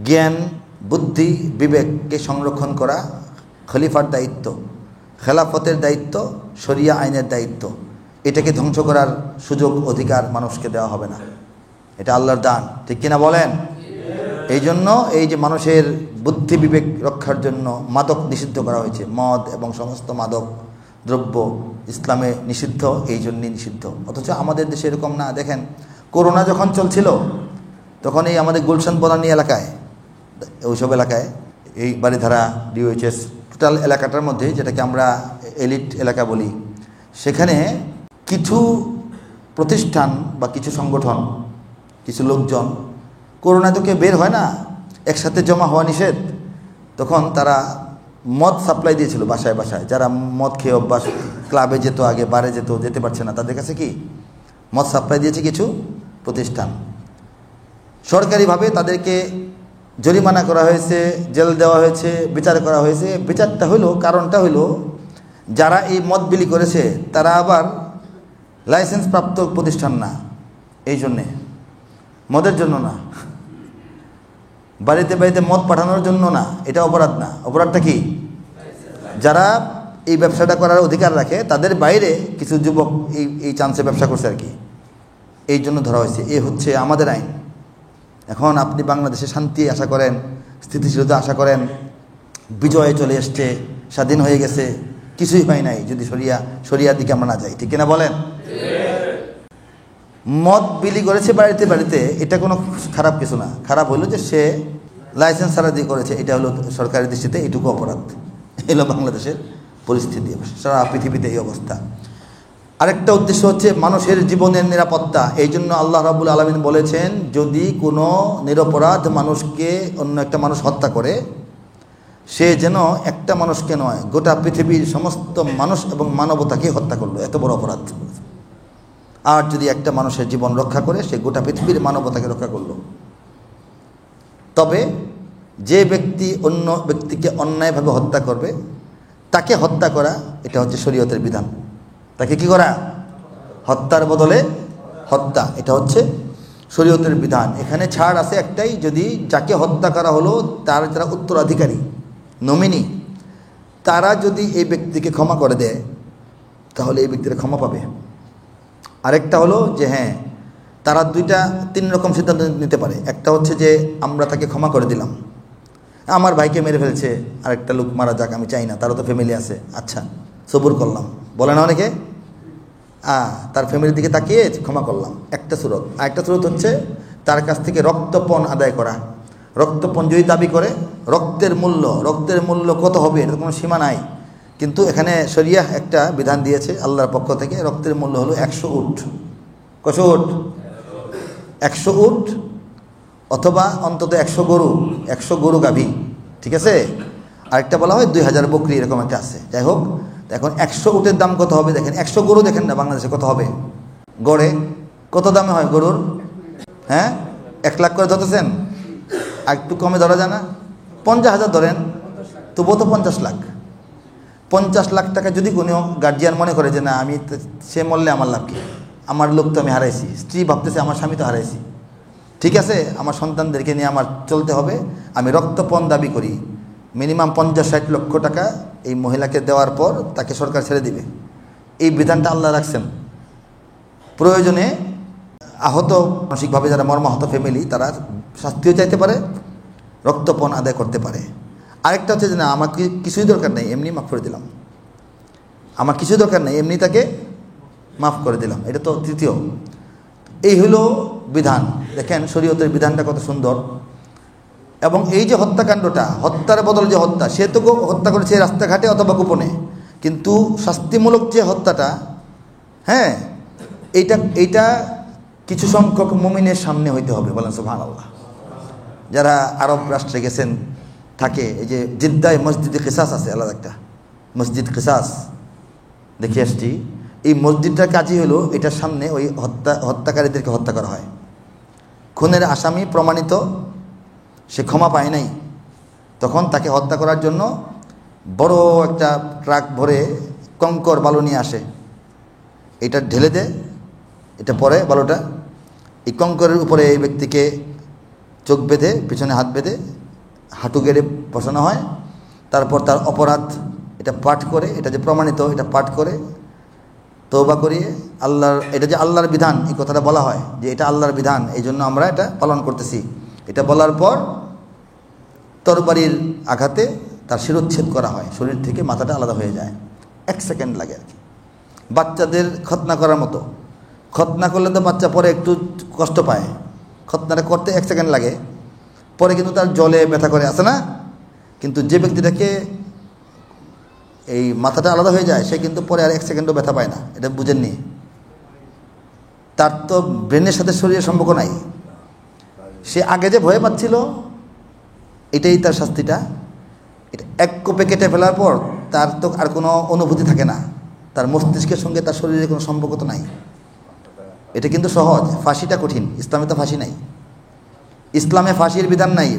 জ্ঞান, বুদ্ধি, বিবেককে সংরক্ষণ করা খলিফার দায়িত্ব, খেলাফতের দায়িত্ব, শরিয়া আইনের দায়িত্ব। এটাকে ধ্বংস করার সুযোগ, অধিকার মানুষকে দেওয়া হবে না। এটা আল্লাহর দান। ঠিক কিনা বলেন? এই জন্য এই যে মানুষের বুদ্ধি বিবেক রক্ষার জন্য মাদক নিষিদ্ধ করা হয়েছে। মদ এবং সমস্ত মাদক দ্রব্য ইসলামে নিষিদ্ধ, এই জন্যই নিষিদ্ধ। অথচ আমাদের দেশে এরকম না। দেখেন, করোনা যখন চলছিল তখন এই আমাদের গুলশান বনানী এলাকায়, ওইসব এলাকায়, এই বারিধারা, ডিওএইচএস টোটাল এলাকাটার মধ্যে, যেটাকে আমরা এলিট এলাকা বলি, সেখানে কিছু প্রতিষ্ঠান বা কিছু সংগঠন, কিছু লোকজন, করোনা তো কেউ বের হয় না, একসাথে জমা হওয়া নিষেধ, তখন তারা মদ সাপ্লাই দিয়েছিল বাসায় বাসায়। যারা মদ খেয়ে অভ্যাস, ক্লাবে যেত, আগে বারে যেত, যেতে পারছে না, তাদের কাছে কি মদ সাপ্লাই দিয়েছে কিছু প্রতিষ্ঠান। সরকারিভাবে তাদেরকে জরিমানা করা হয়েছে, জেল দেওয়া হয়েছে, বিচার করা হয়েছে। বিচারটা হলো, কারণটা হলো, যারা এই মদ বিলি করেছে তারা আবার লাইসেন্স প্রাপ্ত প্রতিষ্ঠান না, এই জন্যে, মদের জন্য না, বাড়িতে বাড়িতে মদ পাঠানোর জন্য না, এটা অপরাধ না। অপরাধটা কি? যারা এই ব্যবসাটা করার অধিকার রাখে তাদের বাইরে কিছু যুবক এই চান্সে ব্যবসা করছে আর কি, এই জন্য ধরা হয়েছে। এ হচ্ছে আমাদের আইন। এখন আপনি বাংলাদেশে শান্তি আশা করেন, স্থিতিশীলতা আশা করেন, বিজয় চলে এসছে, স্বাধীন হয়ে গেছে, কিছুই হয় নাই যদি শরিয়ার দিকে আমরা না যাই। ঠিক কিনা বলেন? মদ বিলি করেছে বাড়িতে বাড়িতে, এটা কোনো খারাপ কিছু না। খারাপ হলো যে সে লাইসেন্স ছাড়া দিয়ে করেছে, এটা হলো সরকারি দৃষ্টিতে এইটুকু অপরাধ। এলো বাংলাদেশের পরিস্থিতি, সারা পৃথিবীতে এই অবস্থা। আরেকটা উদ্দেশ্য হচ্ছে মানুষের জীবনের নিরাপত্তা। এই জন্য আল্লাহ রাব্বুল আলামিন বলেছেন, যদি কোনো নিরপরাধ মানুষকে অন্য একটা মানুষ হত্যা করে, সে যেন একটা মানুষকে নয়, গোটা পৃথিবীর সমস্ত মানুষ এবং মানবতাকে হত্যা করলো, এত বড় অপরাধ। আর যদি একটা মানুষের জীবন রক্ষা করে, সে গোটা পৃথিবীর মানবতাকে রক্ষা করলো। তবে যে ব্যক্তি অন্য ব্যক্তিকে অন্যায়ভাবে হত্যা করবে, তাকে হত্যা করা, এটা হচ্ছে শরীয়তের বিধান। তাকে কি করা? হত্যার বদলে হত্যা, এটা হচ্ছে শরীয়তের বিধান। এখানে ছাড় আছে একটাই, যদি যাকে হত্যা করা হলো তার যারা উত্তরাধিকারী, নমিনি, তারা যদি এই ব্যক্তিকে ক্ষমা করে দেয়, তাহলে এই ব্যক্তিরা ক্ষমা পাবে। আরেকটা হলো যে হ্যাঁ, তারা তিন রকম সিদ্ধান্ত নিতে পারে। একটা হচ্ছে যে আমরা তাকে ক্ষমা করে দিলাম, আমার ভাইকে মেরে ফেলছে, আরেকটা লোক মারা যাক, আমি চাই না, তারও তো ফ্যামিলি আছে, আচ্ছা সবুর করলাম, বলে না অনেকে, তার ফ্যামিলির দিকে তাকিয়ে ক্ষমা করলাম, একটা সুরত। আরেকটা সুরত হচ্ছে তার কাছ থেকে রক্তপণ আদায় করা। রক্তপণ যদি দাবি করে, রক্তের মূল্য কত হবে, এটার কোনো সীমা নাই, কিন্তু এখানে শরিয়াহ একটা বিধান দিয়েছে আল্লাহর পক্ষ থেকে। রক্তের মূল্য হলো 100 উট। কত উট? 100 উট, অথবা অন্তত 100 গরু গাভী, ঠিক আছে। আরেকটা বলা হয় 2000 বকরি, এরকম একটা আছে। যাই হোক, এখন 100 উটের দাম কত হবে দেখেন। 100 গরু দেখেন না বাংলাদেশে কত হবে, গড়ে কত দামে হয় গরুর? হ্যাঁ, 1 লাখ করে ধরতেছেন, আর একটু কমে ধরা যায় না? 50,000 ধরেন, তবুও তো 50 লাখ। 50 লাখ টাকা যদি কোনো গার্জিয়ান মনে করে যে না, আমি সে মরলে আমার লাভ কি, আমার লোক তো আমি হারাইছি, স্ত্রী ভাবতেছে আমার স্বামী তো হারাইছি, ঠিক আছে, আমার সন্তানদেরকে নিয়ে আমার চলতে হবে, আমি রক্তপণ দাবি করি, মিনিমাম 50-60 লক্ষ টাকা এই মহিলাকে দেওয়ার পর তাকে সরকার ছেড়ে দিবে। এই বিধানটা আল্লাহ রাখছেন। প্রয়োজনে আহত, মানসিকভাবে যারা মর্মাহত ফ্যামিলি, তারা শাস্তিও চাইতে পারে, রক্তপণ আদায় করতে পারে। আরেকটা হচ্ছে যে না, আমার কিছুই দরকার নেই, এমনি মাফ করে দিলাম, আমার কিছুই দরকার নেই, এমনি তাকে মাফ করে দিলাম, এটা তো তৃতীয়। এই হলো বিধান। দেখেন শরীয়তের বিধানটা কত সুন্দর। এবং এই যে হত্যাকাণ্ডটা, হত্যার বদলে যে হত্যা, সে তো হত্যা করেছে রাস্তাঘাটে অথবা গোপনে, কিন্তু শাস্তিমূলক যে হত্যাটা, হ্যাঁ, এইটা কিছু সংখ্যক মুমিনের সামনে হইতে হবে। বলেন সুবহানাল্লাহ। যারা আরব রাষ্ট্রে গেছেন থাকে, এই যে জিদ্দায় মসজিদে কিসাস আছে, আলাদা একটা মসজিদ কিসাস দেখে আসছি। এই মসজিদটার কাজই হলো এটার সামনে ওই হত্যাকারীদেরকে হত্যা করা হয়। খুনের আসামি প্রমাণিত, সে ক্ষমা পায় নাই, তখন তাকে হত্যা করার জন্য বড় একটা ট্রাক ভরে কঙ্কর বালু নিয়ে আসে, এটা ঢেলে দেয়, এটা পরে বালুটা, এই কঙ্করের উপরে এই ব্যক্তিকে চোখ বেঁধে, পিছনে হাত বেঁধে, হাঁটু গেড়ে বসানো হয়। তারপর তার অপরাধ এটা পাঠ করে, এটা যে প্রমাণিত, এটা পাঠ করে তওবা করিয়ে এটা যে আল্লাহর বিধান, এই কথাটা বলা হয় যে এটা আল্লাহর বিধান, এই জন্য আমরা এটা পালন করতেছি। এটা বলার পর তরবারির আঘাতে তার শিরোচ্ছেদ করা হয়, শরীর থেকে মাথাটা আলাদা হয়ে যায়। 1 সেকেন্ড লাগে আর কি। বাচ্চাদের খতনা করার মতো। খতনা করলে তো বাচ্চা পরে একটু কষ্ট পায়, খতনাটা করতে 1 সেকেন্ড লাগে, পরে কিন্তু তার জলে ব্যথা করে, আছে না? কিন্তু যে ব্যক্তিটাকে এই মাথাটা আলাদা হয়ে যায় সে কিন্তু পরে আর 1 সেকেন্ডও ব্যথা পায় না। এটা বুঝেননি? তার তো ব্রেনের সাথে শরীরের সম্পর্ক নাই। সে আগে যে ভয় পাচ্ছিল এটাই তার শাস্তিটা। এটা 1 কোপে কেটে ফেলার পর তার তো আর কোনো অনুভূতি থাকে না, তার মস্তিষ্কের সঙ্গে তার শরীরের কোনো সম্পর্ক তো নাই। এটা কিন্তু সহজ, ফাঁসিটা কঠিন। ইসলামে তো ফাঁসি নাই, ইসলামে ফাঁসির বিধান নাই।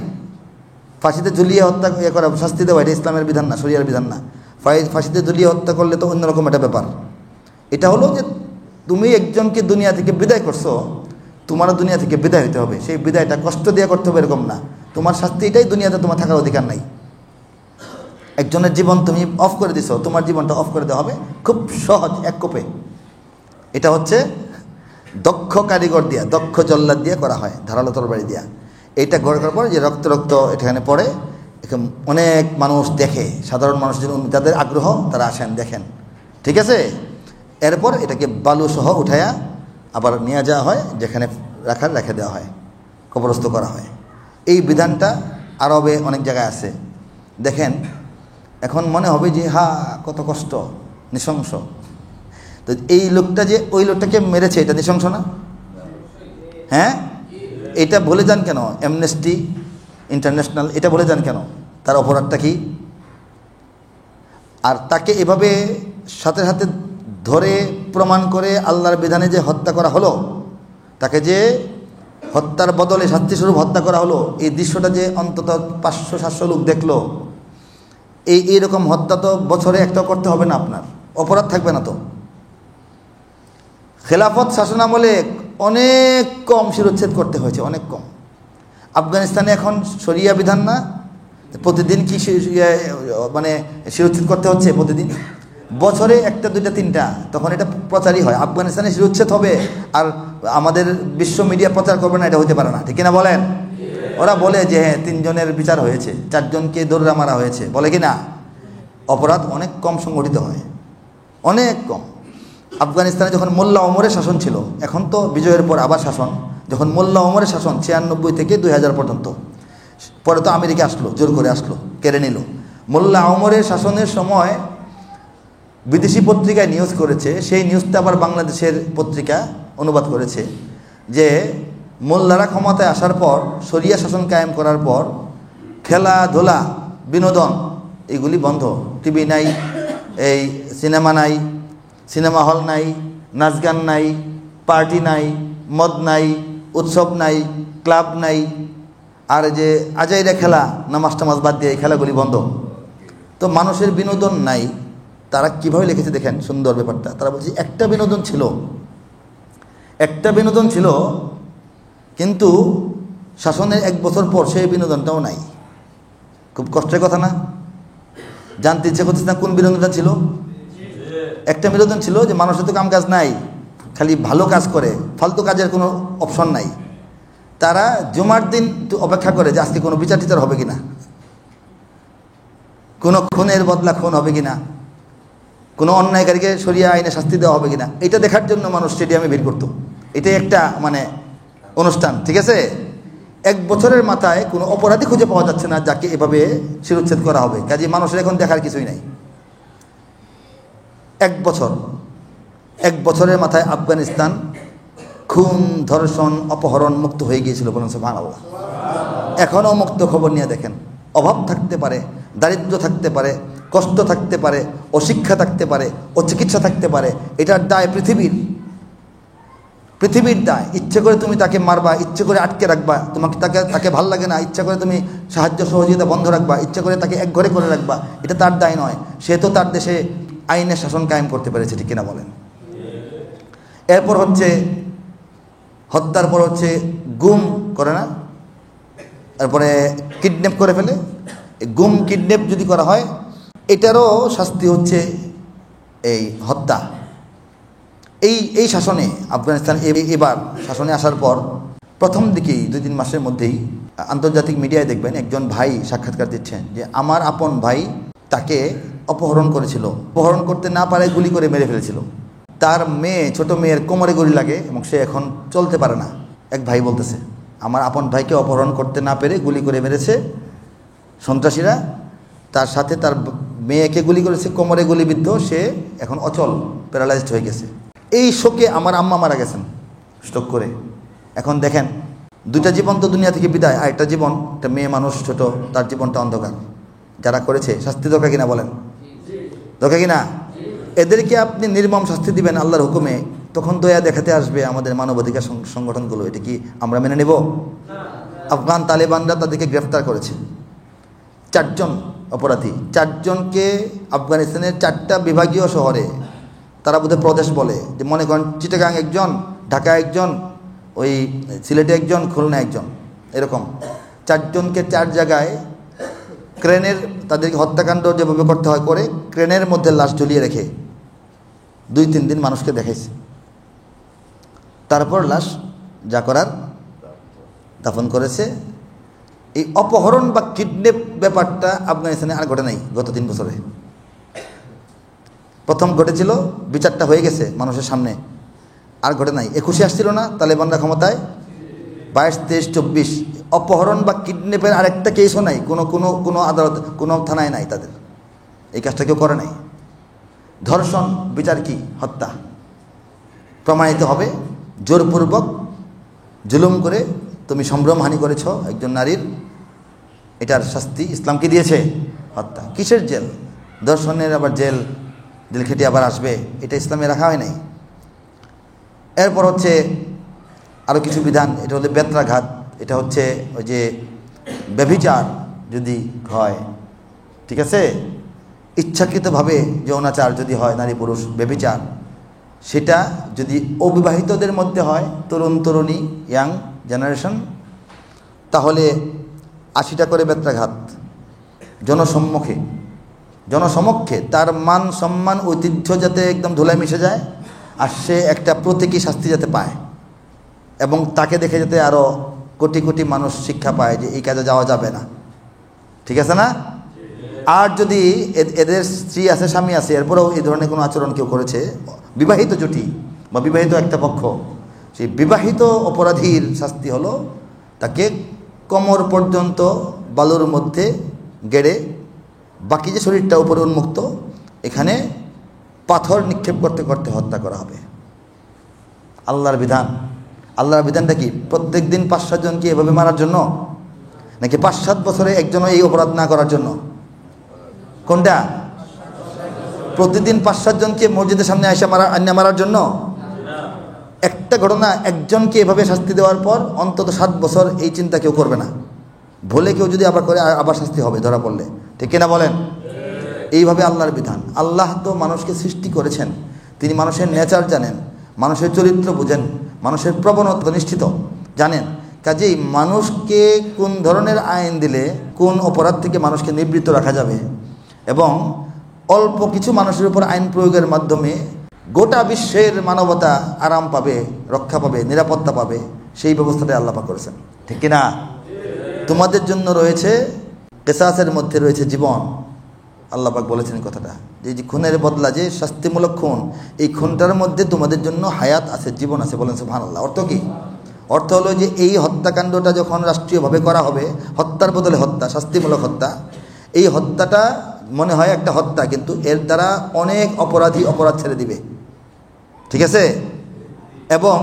ফাঁসিতে ঝুলিয়ে হত্যা করা, শাস্তি দেওয়া, এটা ইসলামের বিধান না, শরিয়ার বিধান না। ফাঁসিতে ঝুলিয়ে হত্যা করলে তো অন্যরকম একটা ব্যাপার। এটা হলো যে তুমি একজনকে দুনিয়া থেকে বিদায় করছো, তোমারও দুনিয়া থেকে বিদায় হতে হবে। সেই বিদায়টা কষ্ট দিয়ে করতে হবে এরকম না। তোমার শাস্তি এটাই, দুনিয়াতে তোমার থাকার অধিকার নাই। একজনের জীবন তুমি অফ করে দিছো, তোমার জীবনটা অফ করে দেওয়া হবে খুব সহজ, 1 কোপে। এটা হচ্ছে দক্ষ কারিগর দিয়া, দক্ষ জল্লাদ দিয়ে করা হয়, ধারালো তরবারি দিয়া। এইটা করার পর যে রক্ত রক্ত এখানে পড়ে, অনেক মানুষ দেখে, সাধারণ মানুষ যাদের আগ্রহ তারা আসেন দেখেন, ঠিক আছে। এরপর এটাকে বালু সহ উঠায়া আবার নিয়ে যাওয়া হয়, যেখানে রেখে দেওয়া হয়, কবরস্থ করা হয়। এই বিধানটা আরবে অনেক জায়গায় আছে। দেখেন এখন মনে হবে যে কত কষ্ট, নৃশংস। তো এই লোকটা যে ওই লোকটাকে মেরেছে, এটা নৃশংস না? হ্যাঁ, এটা বলে যান কেন অ্যামনেস্টি ইন্টারন্যাশনাল? এটা বলে যান কেন? তার অপরাধটা কি? আর তাকে এভাবে সাথে সাথে ধরে প্রমাণ করে আল্লাহর বিধানে যে হত্যা করা হলো, তাকে যে হত্যার বদলে শাস্তিস্বরূপ হত্যা করা হলো, এই দৃশ্যটা যে অন্তত 500-700 লোক দেখলো, এইরকম হত্যা তো বছরে একটা করতে হবে না, আপনার অপরাধ থাকবে না তো। খেলাফত শাসনামলে অনেক কম শিরোচ্ছেদ করতে হয়েছে, অনেক কম। আফগানিস্তানে এখন শরিয়া বিধান না, প্রতিদিন কি মানে শিরোচ্ছেদ করতে হচ্ছে প্রতিদিন, বছরে 1টা 2টা 3টা, তখন এটা প্রচারই হয়। আফগানিস্তানে শিরোচ্ছেদ হবে আর আমাদের বিশ্ব মিডিয়া প্রচার করবে না, এটা হতে পারে না, ঠিক কিনা বলেন? ওরা বলে যে হ্যাঁ 3 জনের বিচার হয়েছে, 4 জনকে দৌড়া মারা হয়েছে, বলে কি না? অপরাধ অনেক কম সংগঠিত হয়, অনেক কম। আফগানিস্তানে যখন মোল্লা ওমরের শাসন ছিল, এখন তো বিজয়ের পর আবার শাসন, যখন মোল্লা ওমরের শাসন 96 থেকে 2000 পর্যন্ত, পরে তো আমেরিকা আসলো, জোর করে আসলো, কেড়ে নিল। মোল্লা ওমরের শাসনের সময় বিদেশি পত্রিকায় নিউজ করেছে, সেই নিউজটা আবার বাংলাদেশের পত্রিকা অনুবাদ করেছে যে মোল্লারা ক্ষমতায় আসার পর, শরিয়া শাসন কায়েম করার পর খেলাধুলা, বিনোদন এগুলি বন্ধ। টিভি নাই, এই সিনেমা নাই, সিনেমা হল নাই, নাচ গান নাই, পার্টি নাই, মদ নাই, উৎসব নাই, ক্লাব নাই, আর যে আজাইরা খেলা, নামাজ টামাজ বাদ দিয়ে এই খেলাগুলি বন্ধ। তো মানুষের বিনোদন নাই। তারা কীভাবে লিখেছে দেখেন সুন্দর ব্যাপারটা। তারা বলছে একটা বিনোদন ছিল, কিন্তু শাসনের 1 বছর পর সেই বিনোদনটাও নাই। খুব কষ্টের কথা না? জানতে ইচ্ছে করতেছে না কোন বিনোদনটা ছিল? একটা বিনোদন ছিল যে মানুষের তো কাম কাজ নাই, খালি ভালো কাজ করে, ফালতু কাজের কোনো অপশন নাই। তারা জুমার দিন অপেক্ষা করে যে আজকে কোনো বিচার টিচার হবে কিনা, কোনো খুনের বদলা খুন হবে কিনা, কোনো অন্যায়কারীকে শরিয়া আইনে শাস্তি দেওয়া হবে কিনা, এটা দেখার জন্য মানুষ স্টেডিয়ামে ভিড় করতো। এটাই একটা মানে অনুষ্ঠান, ঠিক আছে। 1 বছরের মাথায় কোনো অপরাধী খুঁজে পাওয়া যাচ্ছে না যাকে এভাবে শিরোচ্ছেদ করা হবে। কাজে মানুষের এখন দেখার কিছুই নাই। 1 বছরের মাথায় আফগানিস্তান খুন, ধর্ষণ, অপহরণ মুক্ত হয়ে গিয়েছিল, বলুন সুবহানাল্লাহ। এখনও মুক্ত। খবর নিয়ে দেখেন, অভাব থাকতে পারে, দারিদ্র্য থাকতে পারে, কষ্ট থাকতে পারে, অশিক্ষা থাকতে পারে, অচিকিৎসা থাকতে পারে, এটার দায় পৃথিবীর দায়। ইচ্ছে করে তুমি তাকে মারবা, ইচ্ছে করে আটকে রাখবা, তাকে ভাল লাগে না, ইচ্ছা করে তুমি সাহায্য সহযোগিতা বন্ধ রাখবা, ইচ্ছা করে তাকে এক ঘরে করে রাখবা, এটা তার দায় নয়। সে তো তার দেশে আইনের শাসন কায়েম করতে পেরেছে, ঠিক কিনা বলেন? এরপর হচ্ছে হত্যার পর হচ্ছে গুম করে না, তারপরে কিডন্যাপ করে ফেলে। গুম কিডন্যাপ যদি করা হয়, এটারও শাস্তি হচ্ছে এই হত্যা। এই শাসনে আফগানিস্তান এবার শাসনে আসার পর প্রথম দিকেই 2-3 মাসের মধ্যেই আন্তর্জাতিক মিডিয়ায় দেখবেন একজন ভাই সাক্ষাৎকার দিচ্ছেন যে আমার আপন ভাই, তাকে অপহরণ করেছিল, অপহরণ করতে না পারে গুলি করে মেরে ফেলেছিল। তার মেয়ে, ছোট মেয়ের কোমরে গুলি লাগে এবং সে এখন চলতে পারে না। এক ভাই বলতেছে, আমার আপন ভাইকে অপহরণ করতে না পেরে গুলি করে মেরেছে সন্ত্রাসীরা, তার সাথে তার মেয়েকে গুলি করেছে, কোমরে গুলিবিদ্ধ, সে এখন অচল, প্যারালাইজড হয়ে গেছে। এই শোকে আমার আম্মা মারা গেছেন স্ট্রোক করে। এখন দেখেন, দুইটা জীবন তো দুনিয়া থেকে বিদায়, আর একটা জীবন, একটা মেয়ে মানুষ ছোট, তার জীবনটা অন্ধকার। যারা করেছে শাস্তি দরকার কিনা বলেন? দরকার কিনা? এদেরকে আপনি নির্মম শাস্তি দিবেন আল্লাহর হুকুমে, তখন দয়া দেখাতে আসবে আমাদের মানবাধিকার সংগঠনগুলো। এটা কি আমরা মেনে নেব? আফগান তালেবানরা তাদেরকে গ্রেফতার করেছে, 4 জন অপরাধী, 4 জনকে আফগানিস্তানের 4টা বিভাগীয় শহরে, তারা বোধহয় প্রদেশ বলে, যে মনে করেন চিটাগাং একজন, ঢাকা একজন, ওই সিলেটে একজন, খুলনা একজন, এরকম 4 জনকে 4 জায়গায় ক্রেনের, তাদেরকে হত্যাকাণ্ড যেভাবে করতে হয় করে ক্রেনের মধ্যে লাশ ঝুলিয়ে রেখে 2-3 দিন মানুষকে দেখাইছে। তারপর লাশ যা করার দাফন করেছে। এই অপহরণ বা কিডন্যাপ ব্যাপারটা আফগানিস্তানে আর ঘটে নাই গত 3 বছরে। প্রথম ঘটেছিল, বিচারটা হয়ে গেছে মানুষের সামনে, আর ঘটে নাই। 21-এ আসছিল না তালেবানরা ক্ষমতায়, 22, 23, 24 অপহরণ বা কিডন্যাপের আরেকটা কেসও নাই, কোনো আদালত, কোনো থানায় নাই তাদের। এই কাজটা কেউ করে নাই। ধর্ষণ বিচার কি? হত্যা প্রমাণিত হবে, জোরপূর্বক জুলুম করে তুমি সম্ভ্রমহানি করেছ একজন নারীর, এটার শাস্তি ইসলাম কি দিয়েছে? হত্যা। কিসের জেল? ধর্ষণের আবার জেল খেটে আবার আসবে, এটা ইসলামে রাখা হয় নাই। এরপর হচ্ছে আরও কিছু বিধান, এটা হচ্ছে বেত্রাঘাত, এটা হচ্ছে ওই যে ব্যভিচার যদি হয়, ঠিক আছে, ইচ্ছাকৃতভাবে যৌনাচার যদি হয়, নারী পুরুষ ব্যভিচার, সেটা যদি অবিবাহিতদের মধ্যে হয়, তরুণ তরুণী, ইয়াং জেনারেশন, তাহলে 80টা করে বেত্রাঘাত জনসমক্ষে, তার মান সম্মান ঐতিহ্য যাতে একদম ধুলায় মিশে যায়, আর সে একটা প্রতীকী শাস্তি যাতে পায়, এবং তাকে দেখে যাতে আরও কোটি কোটি মানুষ শিক্ষা পায় যে এই কাজে যাওয়া যাবে না, ঠিক আছে না? আর যদি এদের স্ত্রী আছে, স্বামী আছে, এরপরেও এই ধরনের কোনো আচরণ কেউ করেছে, বিবাহিত জুটি বা বিবাহিত একটা পক্ষ, সেই বিবাহিত অপরাধীর শাস্তি হলো তাকে কোমর পর্যন্ত বালুর মধ্যে গেড়ে, বাকি যে শরীরটা উপরে উন্মুক্ত, এখানে পাথর নিক্ষেপ করতে করতে হত্যা করা হবে। আল্লাহর বিধানটা কি? প্রত্যেক দিন 5-7 জনকে এভাবে মারার জন্য, নাকি 5-7 বছরে একজনও এই অপরাধ না করার জন্য? কোনটা? প্রতিদিন 5-7 জনকে মসজিদের সামনে এসে মারার জন্য? একটা ঘটনা, একজনকে এভাবে শাস্তি দেওয়ার পর অন্তত 7 বছর এই চিন্তা কেউ করবে না। ভুলে কেউ যদি আবার করে, আবার শাস্তি হবে ধরা পড়লে, ঠিক কিনা বলেন? এইভাবে আল্লাহর বিধান। আল্লাহ তো মানুষকে সৃষ্টি করেছেন, তিনি মানুষের নেচার জানেন, মানুষের চরিত্র বুঝেন, মানুষের প্রবণতা নিশ্চিত জানেন। কাজেই মানুষকে কোন ধরনের আইন দিলে কোন অপরাধ থেকে মানুষকে নিবৃত্ত রাখা যাবে, এবং অল্প কিছু মানুষের উপর আইন প্রয়োগের মাধ্যমে গোটা বিশ্বের মানবতা আরাম পাবে, রক্ষা পাবে, নিরাপত্তা পাবে, সেই ব্যবস্থাটাই আল্লাহ পাক করেছেন, ঠিক কিনা? তোমাদের জন্য রয়েছে কিসাসের মধ্যে রয়েছে জীবন। আল্লাহ পাক বলেছেন কথাটা, যে খুনের বদলা যে শাস্তিমূলক খুন, এই খুনটার মধ্যে তোমাদের জন্য হায়াত আছে, জীবন আছে। বলেন সুবহানাল্লাহ। অর্থ কি? অর্থ হলো যে এই হত্যাকাণ্ডটা যখন রাষ্ট্রীয়ভাবে করা হবে, হত্যার বদলে হত্যা, শাস্তিমূলক হত্যা, এই হত্যাটা মনে হয় একটা হত্যা, কিন্তু এর দ্বারা অনেক অপরাধী অপরাধ ছেড়ে দিবে, ঠিক আছে? এবং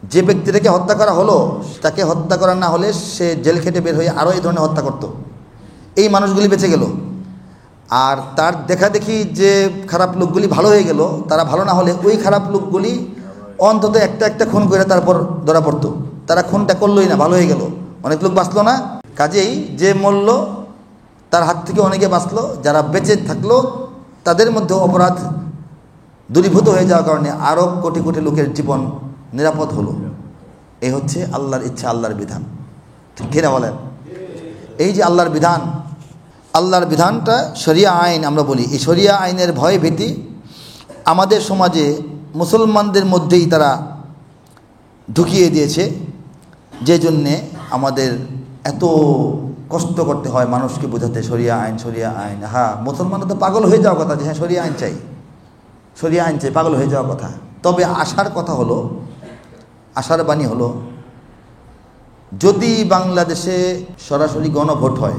যে ব্যক্তিটাকে হত্যা করা হলো, তাকে হত্যা করা না হলে সে জেল খেটে বের হয়ে আরও এই ধরনের হত্যা করত, এই মানুষগুলি বেঁচে গেল। আর তার দেখা দেখি যে খারাপ লোকগুলি ভালো হয়ে গেল, তারা ভালো না হলে ওই খারাপ লোকগুলি অন্তত একটা খুন করে তারপর ধরা পড়তো, তারা খুনটা করলোই না, ভালো হয়ে গেল, অনেক লোক বাঁচলো না। কাজেই যে মরল তার হাত থেকে অনেকে বাঁচলো, যারা বেঁচে থাকলো তাদের মধ্যে অপরাধ দূরীভূত হয়ে যাওয়ার কারণে আরও কোটি কোটি লোকের জীবন নিরাপদ হলো। এই হচ্ছে আল্লাহর ইচ্ছা, আল্লাহর বিধান, ঠিক কিনা বলেন? এই যে আল্লাহর বিধানটা শরিয়া আইন আমরা বলি, এই শরিয়া আইনের ভয় ভীতি আমাদের সমাজে মুসলমানদের মধ্যেই তারা ঢুকিয়ে দিয়েছে, যে জন্যে আমাদের এত কষ্ট করতে হয় মানুষকে বোঝাতে শরিয়া আইন। হ্যাঁ, মুসলমানরা তো পাগল হয়ে যাওয়ার কথা যে হ্যাঁ শরিয়া আইন চাই, পাগল হয়ে যাওয়ার কথা। তবে আশার বাণী হলো, যদি বাংলাদেশে সরাসরি গণভোট হয়,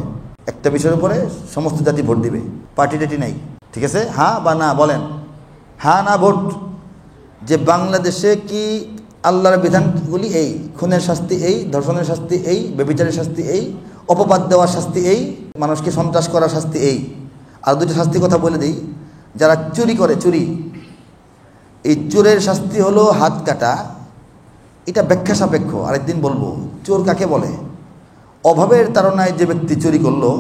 একটা বিষয়ের উপরে সমস্ত জাতি ভোট দিবে, পার্টি টাটি নাই, ঠিক আছে? হ্যাঁ বা না বলেন, হ্যাঁ না ভোট, যে বাংলাদেশে কি আল্লাহর বিধানগুলি এই, খুনের শাস্তি এই, ধর্ষণের শাস্তি এই, ব্যভিচারের শাস্তি এই, অপবাদ দেওয়ার শাস্তি এই, মানুষকে সন্ত্রাস করার শাস্তি এই। আর দুটো শাস্তির কথা বলে দিই, যারা চুরি করে, এই চোরের শাস্তি হলো হাত কাটা। এটা ব্যাখ্যা সাপেক্ষ, আরেকদিন বলবো। চোর কাকে বলে? অভাবের তাড়নায় যে ব্যক্তি চুরি করলো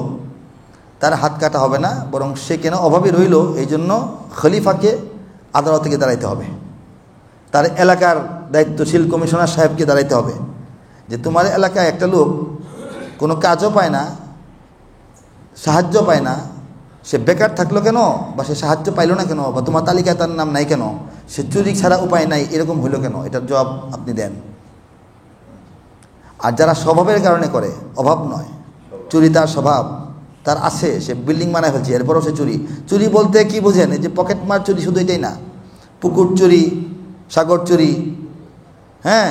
তার হাত কাটা হবে না, বরং সে কেন অভাবে রইল এই জন্য খলিফাকে আদালত থেকে দাঁড়াইতে হবে, তার এলাকার দায়িত্বশীল কমিশনার সাহেবকে দাঁড়াইতে হবে যে তোমার এলাকায় একটা লোক কোনো কাজও পায় না, সাহায্য পায় না, সে বেকার থাকলো কেন, বা সে সাহায্য পাইল না কেন, বা তোমার তালিকায় তার নাম নাই কেন, সে চুরি ছাড়া উপায় নাই, এরকম হইল কেন? এটার জবাব আপনি দেন। আর যারা স্বভাবের কারণে করে, অভাব নয়, চুরি তার স্বভাব, তার আছে, সে বিল্ডিং বানায় ফেলছে, এরপরও সে চুরি বলতে কি বোঝেন? এই যে পকেট মার চুরি শুধু এটাই না, পুকুর চুরি, সাগর চুরি, হ্যাঁ,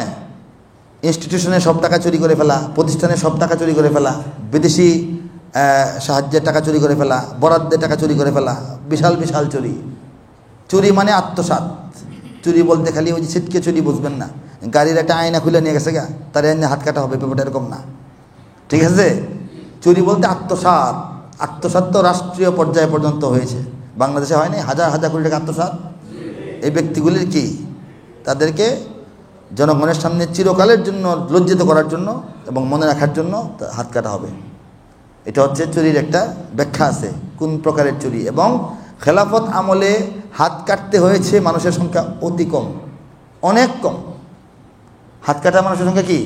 ইনস্টিটিউশনের সব টাকা চুরি করে ফেলা, প্রতিষ্ঠানের সব টাকা চুরি করে ফেলা, বিদেশি সাহায্যের টাকা চুরি করে ফেলা, বরাদ্দের টাকা চুরি করে ফেলা, বিশাল চুরি মানে আত্মসাৎ। চুরি বলতে খালি ওই যে ছিটকে চুরি বুঝবেন না, গাড়ির একটা আয়না খুলে নিয়ে গেছে তার আইনে হাত কাটা হবে, ব্যাপারটা এরকম না, ঠিক আছে? চুরি বলতে আত্মসাৎ তো রাষ্ট্রীয় পর্যায়ে পর্যন্ত হয়েছে, বাংলাদেশে হয়নি, হাজার কোটি টাকা আত্মসাৎ। এই ব্যক্তিগুলির কি, তাদেরকে জনগণের সামনে চিরকালের জন্য লজ্জিত করার জন্য এবং মনে রাখার জন্য হাত কাটা হবে। এটা হচ্ছে চুরির একটা ব্যাখ্যা আছে, কোন প্রকারের চুরি। এবং খেলাফত আমলে হাত কাটতে হয়েছে মানুষের সংখ্যা অতি কম, অনেক কম। হাত কাটা মানুষের সংখ্যা কি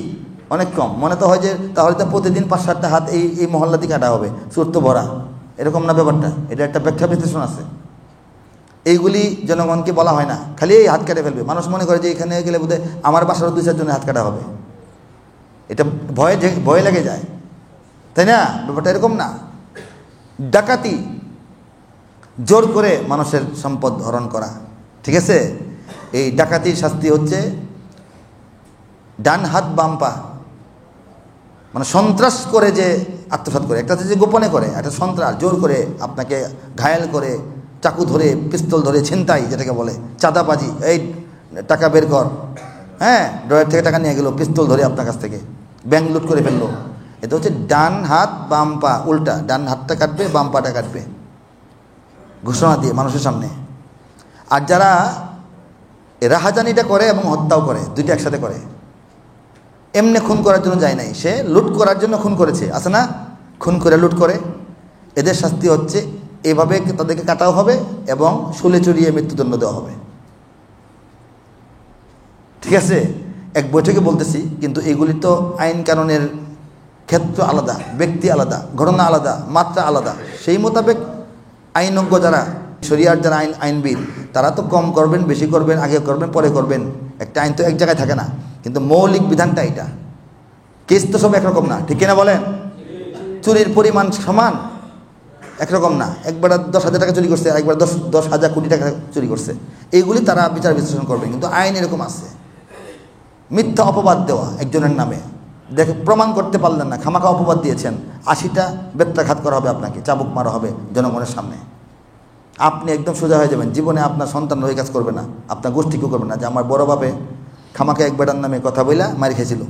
অনেক কম। মনে তো হয় যে তাহলে তো প্রতিদিন 5-7টা হাত এই মহল্লাতেই কাটা হবে, সুর তো ভরা, এরকম না ব্যাপারটা। এটা একটা ব্যাখ্যা বিশ্লেষণ আছে। এইগুলি জনগণকে বলা হয় না, খালি এই হাত কেটে ফেলবে। মানুষ মনে করে যে এখানে গেলে বোধহয় আমার বাসারও 2-4 জনের হাত কাটা হবে, এটা ভয় লেগে যায়, তাই না? ব্যাপারটা এরকম না। ডাকাতি, জোর করে মানুষের সম্পদ হরণ করা, ঠিক আছে? এই ডাকাতির শাস্তি হচ্ছে ডান হাত বাম পা, মানে সন্ত্রাস করে যে আত্মসাৎ করে, একটা হচ্ছে যে গোপনে করে, একটা সন্ত্রাস, জোর করে আপনাকে ঘায়েল করে, চাকু ধরে, পিস্তল ধরে, ছিনতাই যেটাকে বলে, চাঁদাবাজি, এই টাকা বের কর, হ্যাঁ, ড্রয়ের থেকে টাকা নিয়ে গেল, পিস্তল ধরে আপনার কাছ থেকে ব্যাংক লুট করে ফেললো। এটা হচ্ছে ডান হাত বাম পা, উল্টা, ডান হাতটা কাটবে, বাম পাটা কাটবে, ঘোষণা দিয়ে মানুষের সামনে। আর যারা রাহাজানিটা করে এবং হত্যাও করে, দুইটা একসাথে করে, এমনি খুন করার জন্য যায় নাই, সে লুট করার জন্য খুন করেছে, আছে না? খুন করে লুট করে, এদের শাস্তি হচ্ছে এভাবে তাদেরকে কাটাও হবে এবং শুলে চড়িয়ে মৃত্যুদণ্ড দেওয়া হবে, ঠিক আছে? এক বৈঠকে বলতেছি, কিন্তু এগুলি তো আইন কানুনের ক্ষেত্র আলাদা, ব্যক্তি আলাদা, ঘটনা আলাদা, মাত্রা আলাদা। সেই মোতাবেক আইনজ্ঞ যারা, শরিয়ার যারা আইনবিদ, তারা তো কম করবেন, বেশি করবেন, আগে করবেন, পরে করবেন। একটা আইন তো এক জায়গায় থাকে না, কিন্তু মৌলিক বিধানটা এটা। কেস তো সব একরকম না, ঠিক কিনা বলেন? চুরির পরিমাণ সমান একরকম না। একবার 10,000 টাকা চুরি করছে, একবার 10,000 কোটি টাকা চুরি করছে, এইগুলি তারা বিচার বিশ্লেষণ করবেন। কিন্তু আইন এরকম আছে। মিথ্যা অপবাদ দেওয়া একজনের নামে, দেখে প্রমাণ করতে পারলেন না, খামাখা অপবাদ দিয়েছেন, 80টা বেত্রাঘাত করা হবে, আপনাকে চাবুক মারা হবে জনগণের সামনে। আপনি একদম সোজা হয়ে যাবেন, জীবনে আপনার সন্তান ওই কাজ করবে না, আপনার গোষ্ঠী কেউ করবে না, যে আমার বড় বাপে খামাখা এক বেটার নামে কথা বইলা মারি খেয়েছিল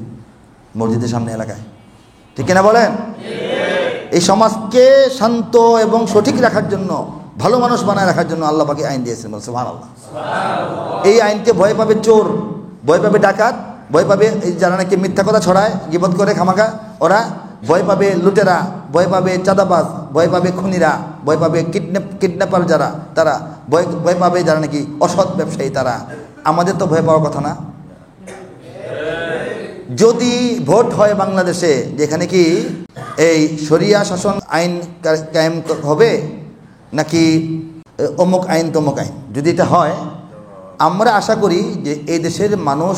মসজিদের সামনে এলাকায়, ঠিক কিনা বলেন? এই সমাজকে শান্ত এবং সঠিক রাখার জন্য, ভালো মানুষ বানায় রাখার জন্য আল্লাহ পাকে আইন দিয়েছেন, সুবহানাল্লাহ। এই আইনকে ভয় পাবে চোর, ভয় পাবে ডাকাত, ভয় পাবে এই যারা নাকি মিথ্যা কথা ছড়ায়, গীবত করে খামাখা, ওরা ভয় পাবে লুটেরা, ভয় পাবে চাঁদাবাজ, ভয় পাবে খুনিরা, ভয় পাবে কিডন্যাপার যারা, তারা ভয় পাবে যারা নাকি অসৎ ব্যবসায়ী, তারা। আমাদের তো ভয় পাওয়ার কথা না। যদি ভোট হয় বাংলাদেশে, যেখানে কি এই শরিয়া শাসন আইন কায়েম হবে, নাকি অমুক আইন তমুক আইন, যদি এটা হয়, আমরা আশা করি যে এই দেশের মানুষ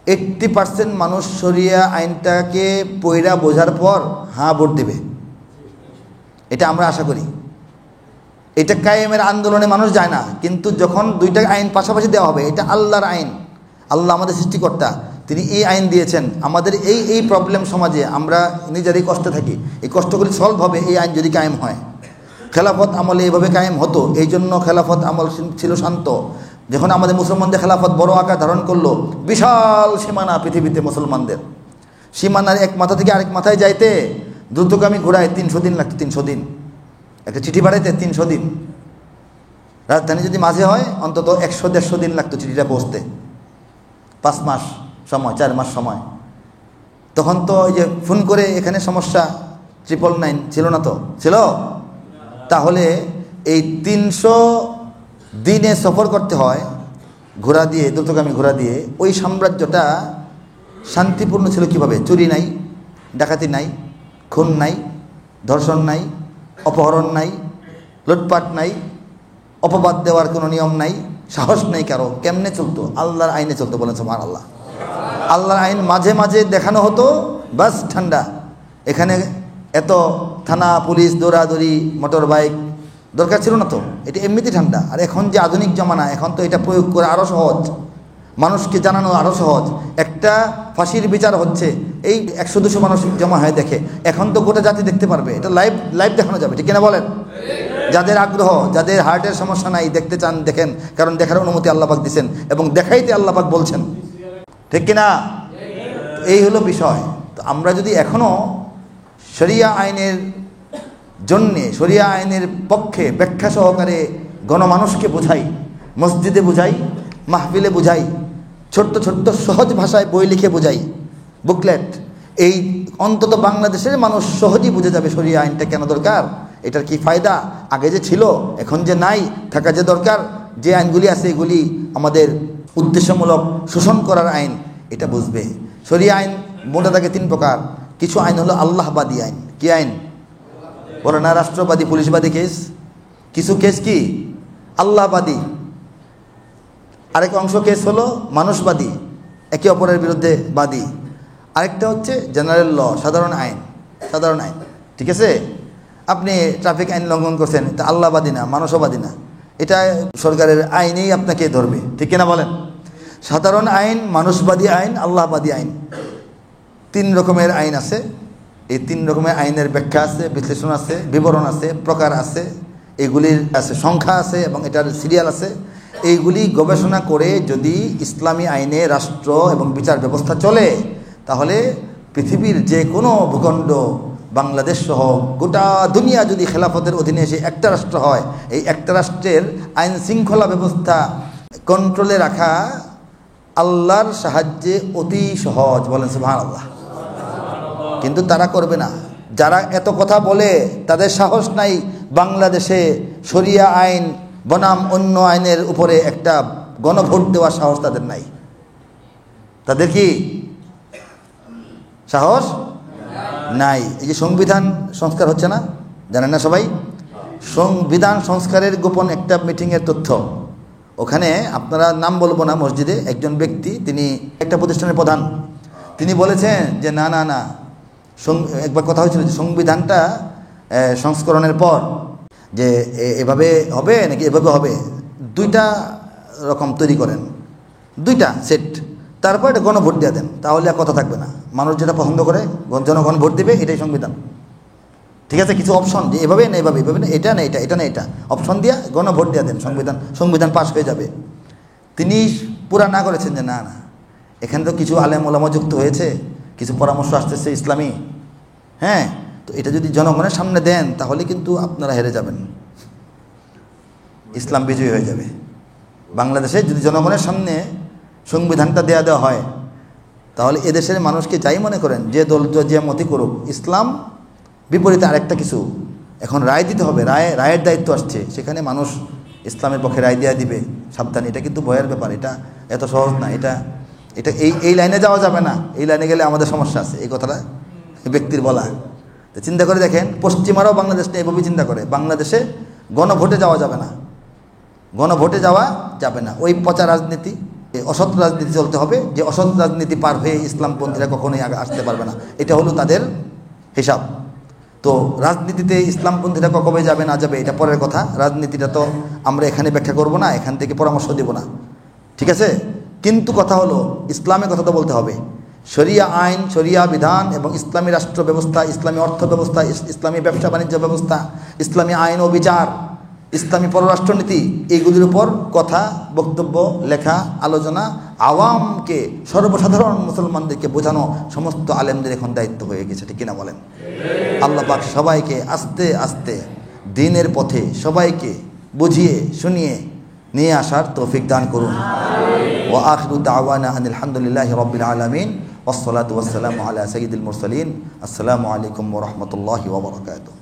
80% মানুষ শরিয়া আইনটাকে পইরা বোঝার পর হ্যাঁ ভোট দেবে, এটা আমরা আশা করি। এটা কায়েমের আন্দোলনে মানুষ যায় না, কিন্তু যখন দুইটা আইন পাশাপাশি দেওয়া হবে, এটা আল্লাহর আইন, আল্লাহ আমাদের সৃষ্টিকর্তা, তিনি এই আইন দিয়েছেন। আমাদের এই প্রবলেম সমাজে আমরা নিজেরই কষ্টে থাকি, এই কষ্টগুলি সলভ হবে এই আইন যদি কায়েম হয়। খেলাফত আমলে এইভাবে কায়েম হতো, এই জন্য খেলাফত আমল ছিল শান্ত। যখন আমাদের মুসলমানদের খেলাফত বড় আকার ধারণ করলো, বিশাল সীমানা পৃথিবীতে মুসলমানদের, সীমানার এক মাথা থেকে আরেক মাথায় যাইতে দ্রুতগামী ঘোড়ায় 300 দিন লাগতো। 300 দিন, একটা চিঠি পাঠাইতে 300 দিন। রাজধানী যদি মাঝে হয় অন্তত 100-150 দিন লাগতো চিঠিটা পৌঁছতে। 5 মাস সময়, 4 মাস সময়। তখন তো ওই যে ফোন করে এখানে সমস্যা 999 ছিল না, তো ছিল। তাহলে এই 300 দিনে সফর করতে হয় ঘোড়া দিয়ে, দ্রুতগামী ঘোড়া দিয়ে। ওই সাম্রাজ্যটা শান্তিপূর্ণ ছিল কিভাবে? চুরি নাই, ডাকাতি নাই, খুন নাই, ধর্ষণ নাই, অপহরণ নাই, লুটপাট নাই, অপবাদ দেওয়ার কোনো নিয়ম নাই, সাহস নেই কারো। কেমনে চলতো? আল্লাহর আইনে চলতো, বলেন সুবহানাল্লাহ। আল্লাহর আইন মাঝে মাঝে দেখানো হতো, বাস ঠান্ডা। এখানে এত থানা পুলিশ দৌড়াদৌড়ি মোটর বাইক দরকার ছিল না, তো এটা এমনিতেই ঠান্ডা। আর এখন যে আধুনিক জমানা, এখন তো এটা প্রয়োগ করা আরও সহজ, মানুষকে জানানো আরও সহজ। একটা ফাঁসির বিচার হচ্ছে, এই 100-200 মানুষ জমা হয়ে দেখে, এখন তো গোটা জাতি দেখতে পারবে, এটা লাইভ দেখানো যাবে, ঠিক কিনা বলেন? যাদের আগ্রহ, যাদের হার্টের সমস্যা নাই, দেখতে চান দেখেন, কারণ দেখার অনুমতি আল্লাহ পাক দিচ্ছেন এবং দেখাইতে আল্লাহ পাক বলছেন, ঠিক কিনা? এই হলো বিষয়। তো আমরা যদি এখনও শরিয়া আইনের জন্যে, শরিয়া আইনের পক্ষে ব্যাখ্যা সহকারে গণমানুষকে বোঝাই, মসজিদে বোঝাই, মাহফিলে বোঝাই, ছোট্ট ছোট্ট সহজ ভাষায় বই লিখে বোঝাই, বুকলেট, এই অন্তত বাংলাদেশের মানুষ সহজেই বুঝে যাবে শরিয়া আইনটা কেন দরকার, এটার কি ফায়দা, আগে যে ছিল এখন যে নাই, থাকা যে দরকার, যে আইনগুলি আছে এগুলি আমাদের উদ্দেশ্যমূলক শোষণ করার আইন, এটা বুঝবে। শরিয়া আইন মোটা থাকে 3 প্রকার। কিছু আইন হলো আল্লাহবাদী আইন। কি আইন? বলে না, রাষ্ট্রবাদী পুলিশবাদী কেস। কিছু কেস কি আল্লাহবাদী, আরেক অংশ কেস হলো মানুষবাদী, একে অপরের বিরুদ্ধে বাদী। আরেকটা হচ্ছে জেনারেল ল, সাধারণ আইন। সাধারণ আইন, ঠিক আছে? আপনি ট্রাফিক আইন লঙ্ঘন করছেন, এটা আল্লাহবাদী না, মানুষবাদী না, এটা সরকারের আইনেই আপনাকে ধরবে, ঠিক কিনা বলেন? সাধারণ আইন, মানুষবাদী আইন, আল্লাহবাদী আইন, 3 রকমের আইন আছে। এই 3 রকমের আইনের ব্যাখ্যা আছে, বিশ্লেষণ আছে, বিবরণ আছে, প্রকার আছে, এগুলির আছে সংখ্যা আছে এবং এটার সিরিয়াল আছে। এইগুলি গবেষণা করে যদি ইসলামী আইনে রাষ্ট্র এবং বিচার ব্যবস্থা চলে, তাহলে পৃথিবীর যে কোনো ভূখণ্ড, বাংলাদেশ সহ গোটা দুনিয়া যদি খেলাফতের অধীনে এসে একটা রাষ্ট্র হয়, এই একটা রাষ্ট্রের আইন শৃঙ্খলা ব্যবস্থা কন্ট্রোলে রাখা আল্লাহর সাহায্যে অতি সহজ, বলেন সুবহানাল্লাহ। কিন্তু তারা করবে না। যারা এত কথা বলে, তাদের সাহস নাই বাংলাদেশে শরিয়া আইন বনাম অন্য আইনের উপরে একটা গণভোট দেওয়ার সাহস তাদের নাই। তাদের কি সাহস নাই? এই যে সংবিধান সংস্কার হচ্ছে না, জানেন না সবাই? সংবিধান সংস্কারের গোপন একটা মিটিংয়ের তথ্য, ওখানে আপনারা নাম বলবো না, মসজিদে একজন ব্যক্তি, তিনি একটা প্রতিষ্ঠানের প্রধান, তিনি বলেছেন যে না না না, একবার কথা হয়েছিল যে সংবিধানটা সংস্করণের পর যে এভাবে হবে নাকি এভাবে হবে, 2টা রকম তৈরি করেন, 2টা সেট, তারপর এটা গণভোট দিয়ে দেন, তাহলে আর কথা থাকবে না। মানুষ যেটা পছন্দ করে জনগণ ভোট দেবে, এটাই সংবিধান, ঠিক আছে? কিছু অপশন, যে এভাবে না এভাবে, এভাবে না এটা না এটা, এটা না এটা, অপশন দিয়ে গণভোট দিয়ে দেন, সংবিধান পাস হয়ে যাবে। তিনি পুরা না করেছেন যে না না, এখানে তো কিছু আলেম ওলামা যুক্ত হয়েছে, কিছু পরামর্শ আসতেছে ইসলামী, হ্যাঁ, তো এটা যদি জনগণের সামনে দেন তাহলে কিন্তু আপনারা হেরে যাবেন, ইসলাম বিজয়ী হয়ে যাবে। বাংলাদেশে যদি জনগণের সামনে সংবিধানটা দেওয়া হয়, তাহলে এদেশের মানুষকে যাই মনে করেন, যে দল যে মতি করুক, ইসলাম বিপরীতে আরেকটা কিছু এখন রায় দিতে হবে, রায়ের দায়িত্ব আসছে, সেখানে মানুষ ইসলামের পক্ষে রায় দেওয়া দিবে, সাবধান। এটা কিন্তু ভয়ের ব্যাপার, এটা এত সহজ না, এটা এই লাইনে যাওয়া যাবে না, এই লাইনে গেলে আমাদের সমস্যা আছে, এই কথাটা ব্যক্তির বলা। তো চিন্তা করে দেখেন, পশ্চিমারাও বাংলাদেশটা এভাবেই চিন্তা করে, বাংলাদেশে গণভোটে যাওয়া যাবে না, গণভোটে যাওয়া যাবে না, ওই পচা রাজনীতি, এই অসৎ রাজনীতি চলতে হবে, যে অসৎ রাজনীতি পার হয়ে ইসলামপন্থীরা কখনোই আগে আসতে পারবে না। এটা হলো তাদের হিসাব। তো রাজনীতিতে ইসলামপন্থীরা কবে যাবে না যাবে এটা পরের কথা, রাজনীতিটা তো আমরা এখানে ব্যাখ্যা করব না, এখান থেকে পরামর্শ দেব না, ঠিক আছে। কিন্তু কথা হলো ইসলামের কথা তো বলতে হবে। শরিয়া আইন, শরিয়া বিধান এবং ইসলামী রাষ্ট্র ব্যবস্থা, ইসলামী অর্থ ব্যবস্থা, ইসলামী ব্যবসা বাণিজ্য ব্যবস্থা, ইসলামী আইন ও বিচার, ইসলামী পররাষ্ট্রনীতি, এইগুলির উপর কথা, বক্তব্য, লেখা, আলোচনা, আওয়ামকে, সর্বসাধারণ মুসলমানদেরকে বোঝানো সমস্ত আলেমদের এখন দায়িত্ব হয়ে গেছে, ঠিক কিনা বলেন? আল্লাহ পাক সবাইকে আস্তে আস্তে দ্বীনের পথে সবাইকে বুঝিয়ে শুনিয়ে নিয়ে আসার তৌফিক দান করুন। ওয়া আখিরু দাওয়ানা আনিল হামদুলিল্লাহি রাব্বিল আলামিন ওয়াসসালাতু ওয়াসসালামু আলা সাইয়্যিদিল মুরসালিন। আসসালামু আলাইকুম ওয়া রাহমাতুল্লাহি ওয়া বারাকাতুহু।